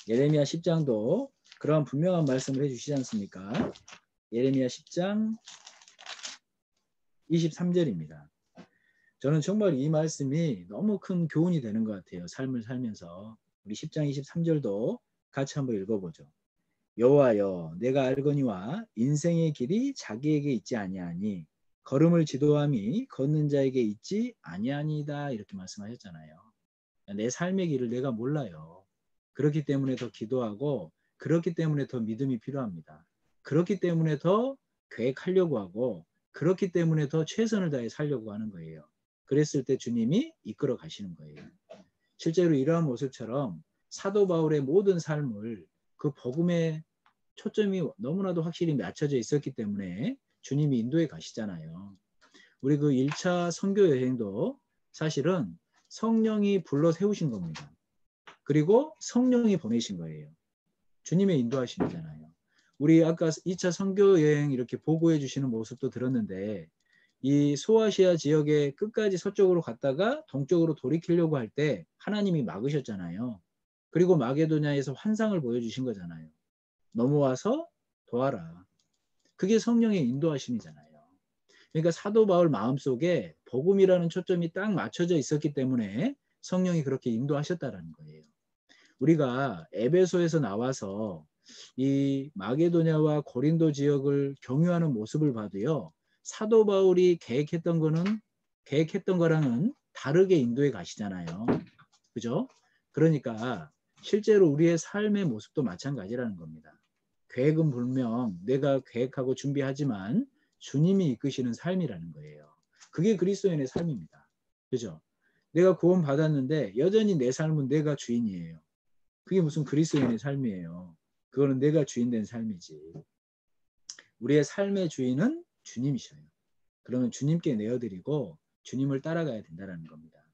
예레미야 10장도 그런 분명한 말씀을 해주시지 않습니까? 예레미야 10장 23절입니다. 저는 정말 이 말씀이 너무 큰 교훈이 되는 것 같아요. 삶을 살면서. 우리 10장 23절도 같이 한번 읽어보죠. 여호와여 내가 알거니와 인생의 길이 자기에게 있지 아니하니 걸음을 지도함이 걷는 자에게 있지 아니하니이다 이렇게 말씀하셨잖아요. 내 삶의 길을 내가 몰라요. 그렇기 때문에 더 기도하고 그렇기 때문에 더 믿음이 필요합니다. 그렇기 때문에 더 계획하려고 하고 그렇기 때문에 더 최선을 다해 살려고 하는 거예요. 그랬을 때 주님이 이끌어 가시는 거예요. 실제로 이러한 모습처럼 사도 바울의 모든 삶을 그 복음의 초점이 너무나도 확실히 맞춰져 있었기 때문에 주님이 인도해 가시잖아요. 우리 그 1차 선교 여행도 사실은 성령이 불러 세우신 겁니다. 그리고 성령이 보내신 거예요. 주님의 인도하심이잖아요. 우리 아까 2차 선교 여행 이렇게 보고해 주시는 모습도 들었는데 이 소아시아 지역의 끝까지 서쪽으로 갔다가 동쪽으로 돌이키려고 할 때 하나님이 막으셨잖아요. 그리고 마게도냐에서 환상을 보여주신 거잖아요. 넘어와서 도와라. 그게 성령의 인도하심이잖아요. 그러니까 사도 바울 마음속에 복음이라는 초점이 딱 맞춰져 있었기 때문에 성령이 그렇게 인도하셨다라는 거예요. 우리가 에베소에서 나와서 이 마게도냐와 고린도 지역을 경유하는 모습을 봐도요. 사도 바울이 계획했던 거랑은 다르게 인도해 가시잖아요. 그죠? 그러니까 실제로 우리의 삶의 모습도 마찬가지라는 겁니다. 계획은 분명 내가 계획하고 준비하지만 주님이 이끄시는 삶이라는 거예요. 그게 그리스도인의 삶입니다. 그죠? 내가 구원 받았는데 여전히 내 삶은 내가 주인이에요. 그게 무슨 그리스도인의 삶이에요. 그거는 내가 주인된 삶이지. 우리의 삶의 주인은 주님이셔요. 그러면 주님께 내어드리고 주님을 따라가야 된다는 겁니다.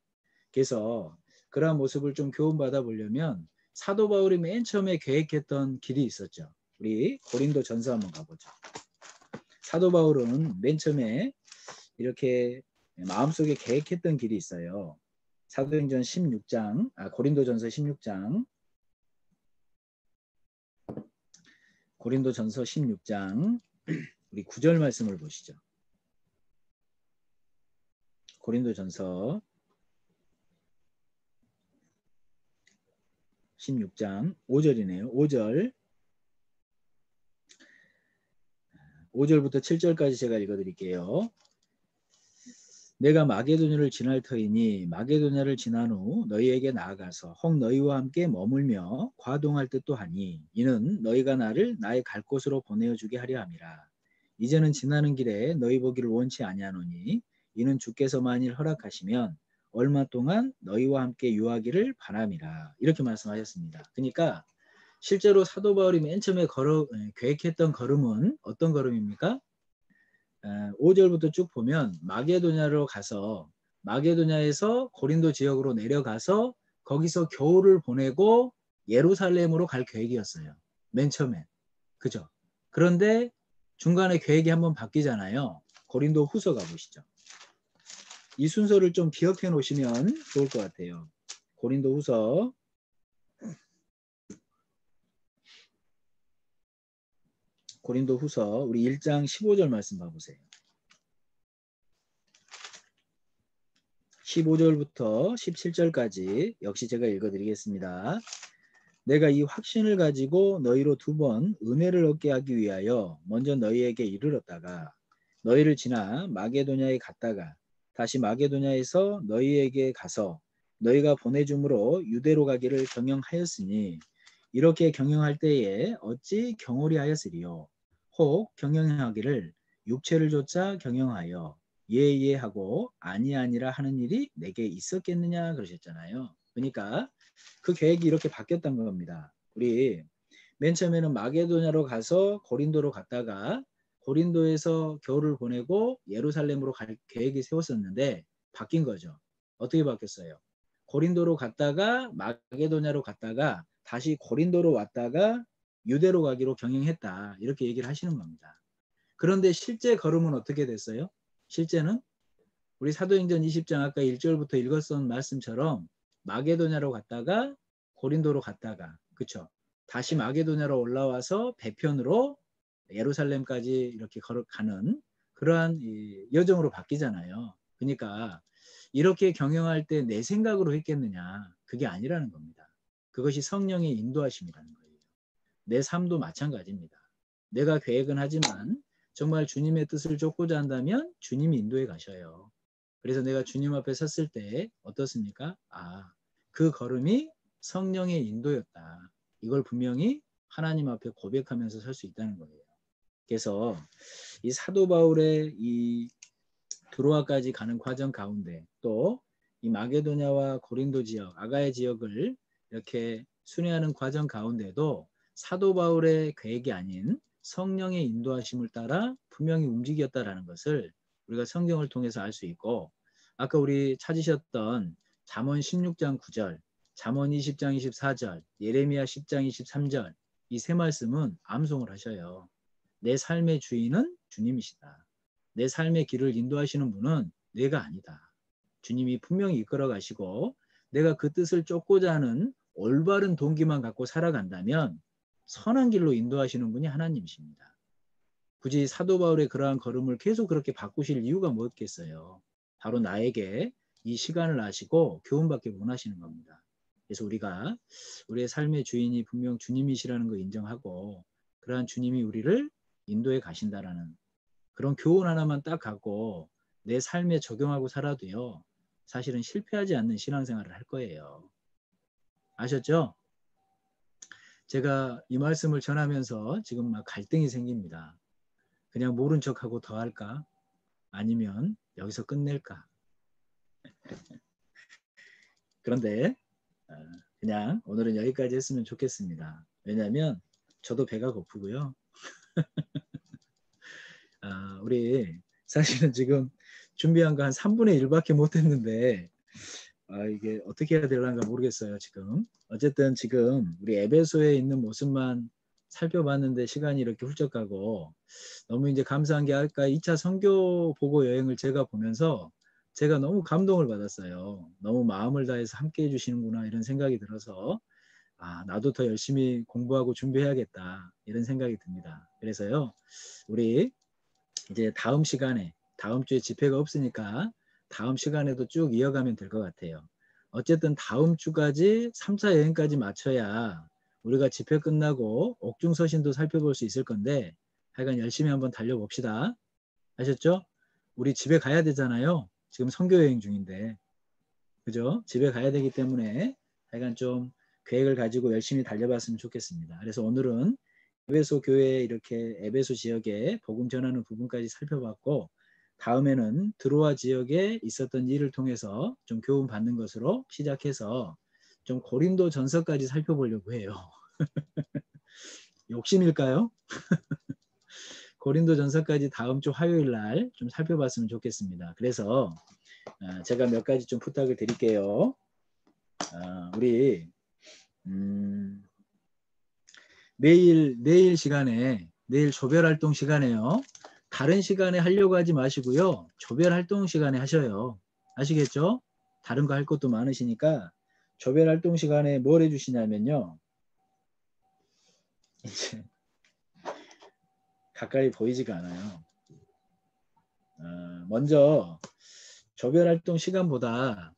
그래서 그러한 모습을 좀 교훈받아 보려면 사도 바울이 맨 처음에 계획했던 길이 있었죠. 우리 고린도 전서 한번 가보죠. 사도 바울은 맨 처음에 이렇게 마음속에 계획했던 길이 있어요. 사도행전 16장, 고린도전서 16장, 고린도전서 16장 우리 9절 말씀을 보시죠. 고린도전서 16장 5절이네요. 5절부터 7절까지 제가 읽어드릴게요. 내가 마게도냐를 지날 터이니 마게도냐를 지난 후 너희에게 나아가서 혹 너희와 함께 머물며 과동할 듯도 하니 이는 너희가 나를 나의 갈 곳으로 보내어주게 하려 함이라. 이제는 지나는 길에 너희 보기를 원치 아니하노니 이는 주께서 만일 허락하시면 얼마 동안 너희와 함께 유하기를 바람이라. 이렇게 말씀하셨습니다. 그러니까 실제로 사도 바울이 맨 처음에 계획했던 걸음은 어떤 걸음입니까? 5절부터 쭉 보면 마게도냐로 가서 마게도냐에서 고린도 지역으로 내려가서 거기서 겨울을 보내고 예루살렘으로 갈 계획이었어요. 맨 처음엔. 그죠? 그런데 중간에 계획이 한번 바뀌잖아요. 고린도 후서 가보시죠. 이 순서를 좀 기억해 놓으시면 좋을 것 같아요. 고린도 후서 우리 1장 15절 말씀 봐보세요. 15절부터 17절까지 역시 제가 읽어드리겠습니다. 내가 이 확신을 가지고 너희로 2번 은혜를 얻게 하기 위하여 먼저 너희에게 이르렀다가 너희를 지나 마게도냐에 갔다가 다시 마게도냐에서 너희에게 가서 너희가 보내줌으로 유대로 가기를 경영하였으니 이렇게 경영할 때에 어찌 경홀히 하였으리요. 혹 경영하기를 육체를 좇아 경영하여 예하고 아니라 하는 일이 내게 있었겠느냐 그러셨잖아요. 그러니까 그 계획이 이렇게 바뀌었던 겁니다. 우리 맨 처음에는 마게도냐로 가서 고린도로 갔다가 고린도에서 겨울을 보내고 예루살렘으로 갈 계획이 세웠었는데 바뀐 거죠. 어떻게 바뀌었어요? 고린도로 갔다가 마게도냐로 갔다가 다시 고린도로 왔다가 유대로 가기로 경영했다. 이렇게 얘기를 하시는 겁니다. 그런데 실제 걸음은 어떻게 됐어요? 실제는 우리 사도행전 20장 아까 1절부터 읽었던 말씀처럼 마게도냐로 갔다가 고린도로 갔다가 그쵸? 다시 마게도냐로 올라와서 배편으로 예루살렘까지 이렇게 걸어가는 그러한 여정으로 바뀌잖아요. 그러니까 이렇게 경영할 때 내 생각으로 했겠느냐? 그게 아니라는 겁니다. 그것이 성령의 인도하심이라는 거예요. 내 삶도 마찬가지입니다. 내가 계획은 하지만 정말 주님의 뜻을 쫓고자 한다면 주님이 인도해 가셔요. 그래서 내가 주님 앞에 섰을 때 어떻습니까? 그 걸음이 성령의 인도였다. 이걸 분명히 하나님 앞에 고백하면서 설 수 있다는 거예요. 그래서 이 사도 바울의 이 드로아까지 가는 과정 가운데 또 이 마게도냐와 고린도 지역, 아가야 지역을 이렇게 순회하는 과정 가운데도 사도 바울의 계획이 아닌 성령의 인도하심을 따라 분명히 움직였다라는 것을 우리가 성경을 통해서 알 수 있고 아까 우리 찾으셨던 잠언 16장 9절, 잠언 20장 24절, 예레미야 10장 23절 이 세 말씀은 암송을 하셔요. 내 삶의 주인은 주님이시다. 내 삶의 길을 인도하시는 분은 내가 아니다. 주님이 분명히 이끌어 가시고 내가 그 뜻을 쫓고자 하는 올바른 동기만 갖고 살아간다면 선한 길로 인도하시는 분이 하나님이십니다. 굳이 사도 바울의 그러한 걸음을 계속 그렇게 바꾸실 이유가 뭐겠어요? 바로 나에게 이 시간을 아시고 교훈받기 원하시는 겁니다. 그래서 우리가 우리의 삶의 주인이 분명 주님이시라는 거 인정하고 그러한 주님이 우리를 인도해 가신다라는 그런 교훈 하나만 딱 갖고 내 삶에 적용하고 살아도요. 사실은 실패하지 않는 신앙생활을 할 거예요. 아셨죠? 제가 이 말씀을 전하면서 지금 막 갈등이 생깁니다. 그냥 모른 척하고 더 할까? 아니면 여기서 끝낼까? 그런데 그냥 오늘은 여기까지 했으면 좋겠습니다. 왜냐하면 저도 배가 고프고요. 우리 사실은 지금 준비한 거 한 3분의 1밖에 못 했는데 이게 어떻게 해야 되려는가 모르겠어요, 지금. 어쨌든 지금 우리 에베소에 있는 모습만 살펴봤는데 시간이 이렇게 훌쩍 가고 너무 이제 감사한 게 아까 2차 선교 보고 여행을 제가 보면서 제가 너무 감동을 받았어요. 너무 마음을 다해서 함께 해주시는구나 이런 생각이 들어서 나도 더 열심히 공부하고 준비해야겠다 이런 생각이 듭니다. 그래서요, 우리 이제 다음 시간에 다음 주에 집회가 없으니까 다음 시간에도 쭉 이어가면 될 것 같아요. 어쨌든 다음 주까지 3차 여행까지 마쳐야 우리가 집회 끝나고 옥중서신도 살펴볼 수 있을 건데 하여간 열심히 한번 달려봅시다. 아셨죠? 우리 집에 가야 되잖아요. 지금 선교 여행 중인데. 그죠? 집에 가야 되기 때문에 하여간 좀 계획을 가지고 열심히 달려봤으면 좋겠습니다. 그래서 오늘은 에베소 교회 이렇게 에베소 지역에 복음 전하는 부분까지 살펴봤고 다음에는 드로아 지역에 있었던 일을 통해서 좀 교훈 받는 것으로 시작해서 좀 고린도 전서까지 살펴보려고 해요. 욕심일까요? 고린도 전서까지 다음 주 화요일 날 좀 살펴봤으면 좋겠습니다. 그래서 제가 몇 가지 좀 부탁을 드릴게요. 우리 내일 시간에 내일 조별활동 시간에요. 다른 시간에 하려고 하지 마시고요. 조별활동 시간에 하셔요. 아시겠죠? 다른 거 할 것도 많으시니까 조별활동 시간에 뭘 해주시냐면요. 이제 가까이 보이지가 않아요. 먼저 조별활동 시간보다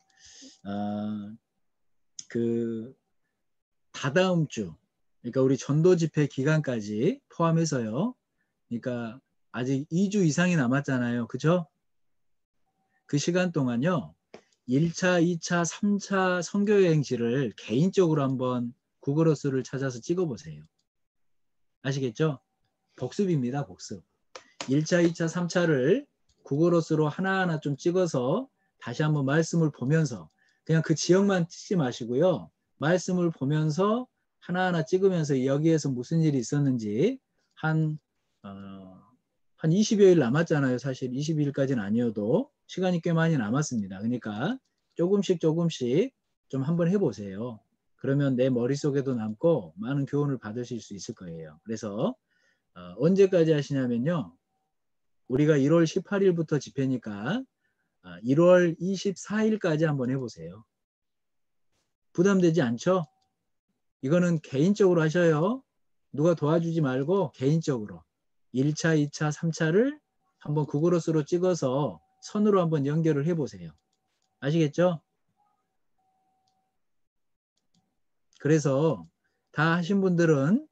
그 다다음 주 그러니까 우리 전도 집회 기간까지 포함해서요. 그러니까 아직 2주 이상이 남았잖아요. 그죠? 그 시간 동안요. 1차, 2차, 3차 선교여행지를 개인적으로 한번 구글어스를 찾아서 찍어보세요. 아시겠죠? 복습입니다. 복습. 1차, 2차, 3차를 구글어스로 하나하나 좀 찍어서 다시 한번 말씀을 보면서 그냥 그 지역만 찍지 마시고요. 말씀을 보면서 하나하나 찍으면서 여기에서 무슨 일이 있었는지 한 20여일 남았잖아요. 사실 20일까지는 아니어도 시간이 꽤 많이 남았습니다. 그러니까 조금씩 좀 한번 해보세요. 그러면 내 머릿속에도 남고 많은 교훈을 받으실 수 있을 거예요. 그래서 언제까지 하시냐면요. 우리가 1월 18일부터 집회니까 1월 24일까지 한번 해보세요. 부담되지 않죠? 이거는 개인적으로 하셔요. 누가 도와주지 말고 개인적으로 1차, 2차, 3차를 한번 구글어스로 찍어서 선으로 한번 연결을 해보세요. 아시겠죠? 그래서 다 하신 분들은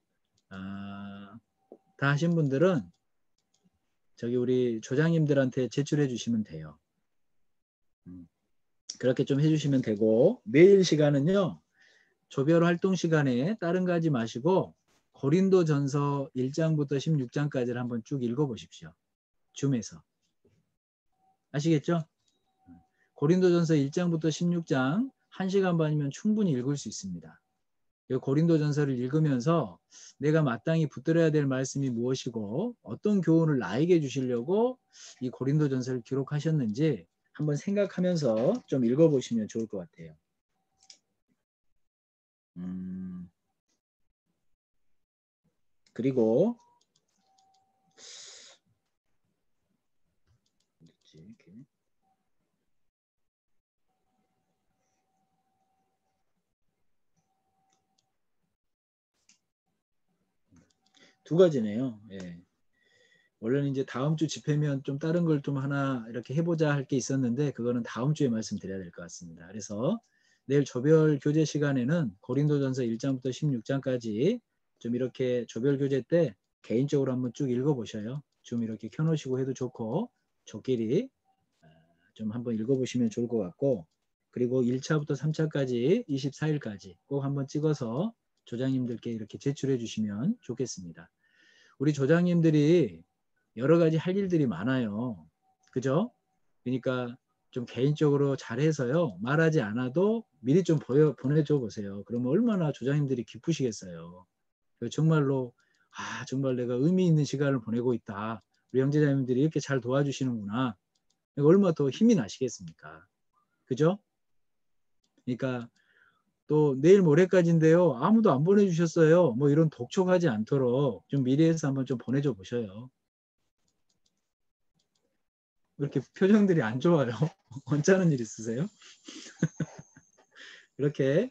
저기 우리 조장님들한테 제출해 주시면 돼요. 그렇게 좀 해주시면 되고 매일 시간은요. 조별 활동 시간에 다른 거 하지 마시고 고린도 전서 1장부터 16장까지를 한번 쭉 읽어보십시오. 줌에서. 아시겠죠? 고린도 전서 1장부터 16장 1시간 반이면 충분히 읽을 수 있습니다. 고린도 전서를 읽으면서 내가 마땅히 붙들어야 될 말씀이 무엇이고 어떤 교훈을 나에게 주시려고 이 고린도 전서를 기록하셨는지 한번 생각하면서 좀 읽어보시면 좋을 것 같아요. 그리고 두 가지네요. 예. 원래는 이제 다음 주 집회면 좀 다른 걸 좀 하나 이렇게 해보자 할 게 있었는데 그거는 다음 주에 말씀드려야 될 것 같습니다. 그래서 내일 조별 교재 시간에는 고린도전서 1장부터 16장까지 좀 이렇게 조별 교재 때 개인적으로 한번 쭉 읽어보셔요. 좀 이렇게 켜놓으시고 해도 좋고 저끼리 좀 한번 읽어보시면 좋을 것 같고 그리고 1차부터 3차까지 24일까지 꼭 한번 찍어서 조장님들께 이렇게 제출해 주시면 좋겠습니다. 우리 조장님들이 여러 가지 할 일들이 많아요. 그죠? 그러니까 좀 개인적으로 잘해서요. 말하지 않아도 미리 좀 보내줘 보세요. 그러면 얼마나 조장님들이 기쁘시겠어요. 정말로 정말 내가 의미 있는 시간을 보내고 있다. 우리 형제자매들이 이렇게 잘 도와주시는구나. 얼마나 더 힘이 나시겠습니까? 그죠? 그러니까 또 내일 모레까지인데요. 아무도 안 보내주셨어요. 뭐 이런 독촉하지 않도록 좀 미리해서 한번 좀 보내줘 보셔요. 왜 이렇게 표정들이 안 좋아요? 언짢은 일 있으세요? 이렇게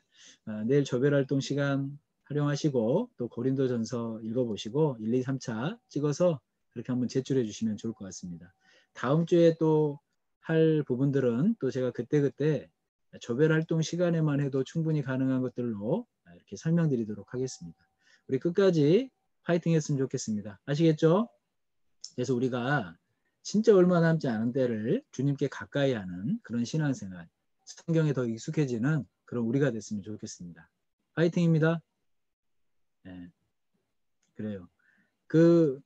내일 조별활동 시간 활용하시고 또 고린도전서 읽어보시고 1, 2, 3차 찍어서 그렇게 한번 제출해 주시면 좋을 것 같습니다. 다음 주에 또 할 부분들은 또 제가 그때그때 조별활동 시간에만 해도 충분히 가능한 것들로 이렇게 설명드리도록 하겠습니다. 우리 끝까지 파이팅 했으면 좋겠습니다. 아시겠죠? 그래서 우리가 진짜 얼마 남지 않은 때를 주님께 가까이 하는 그런 신앙생활, 성경에 더 익숙해지는 그런 우리가 됐으면 좋겠습니다. 파이팅입니다. 네, 그래요. 그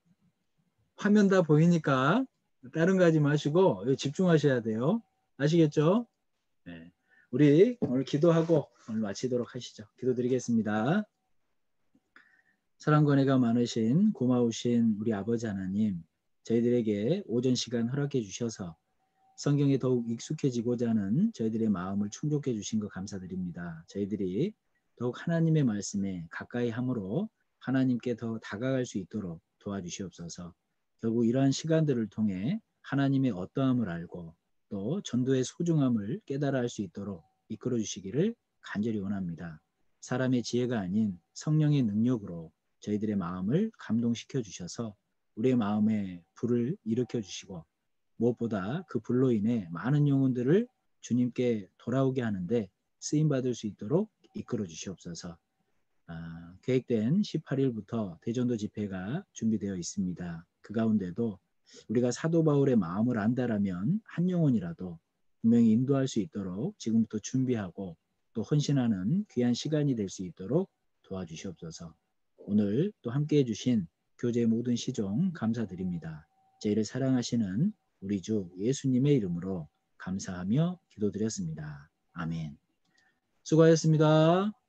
화면 다 보이니까 다른 거 하지 마시고 집중하셔야 돼요. 아시겠죠? 네. 우리 오늘 기도하고 오늘 마치도록 하시죠. 기도드리겠습니다. 사랑과 은혜가 많으신 고마우신 우리 아버지 하나님, 저희들에게 오전 시간 허락해 주셔서 성경에 더욱 익숙해지고자 하는 저희들의 마음을 충족해 주신 것 감사드립니다. 저희들이 더욱 하나님의 말씀에 가까이 함으로 하나님께 더 다가갈 수 있도록 도와주시옵소서. 결국 이러한 시간들을 통해 하나님의 어떠함을 알고 또 전도의 소중함을 깨달아 할 수 있도록 이끌어 주시기를 간절히 원합니다. 사람의 지혜가 아닌 성령의 능력으로 저희들의 마음을 감동시켜 주셔서 우리의 마음에 불을 일으켜 주시고 무엇보다 그 불로 인해 많은 영혼들을 주님께 돌아오게 하는데 쓰임받을 수 있도록 이끌어 주시옵소서. 계획된 18일부터 대전도 집회가 준비되어 있습니다. 그 가운데도 우리가 사도 바울의 마음을 안다라면 한 영혼이라도 분명히 인도할 수 있도록 지금부터 준비하고 또 헌신하는 귀한 시간이 될 수 있도록 도와주시옵소서. 오늘 또 함께해 주신 교제의 모든 시종 감사드립니다. 저희를 사랑하시는 우리 주 예수님의 이름으로 감사하며 기도드렸습니다. 아멘. 수고하셨습니다.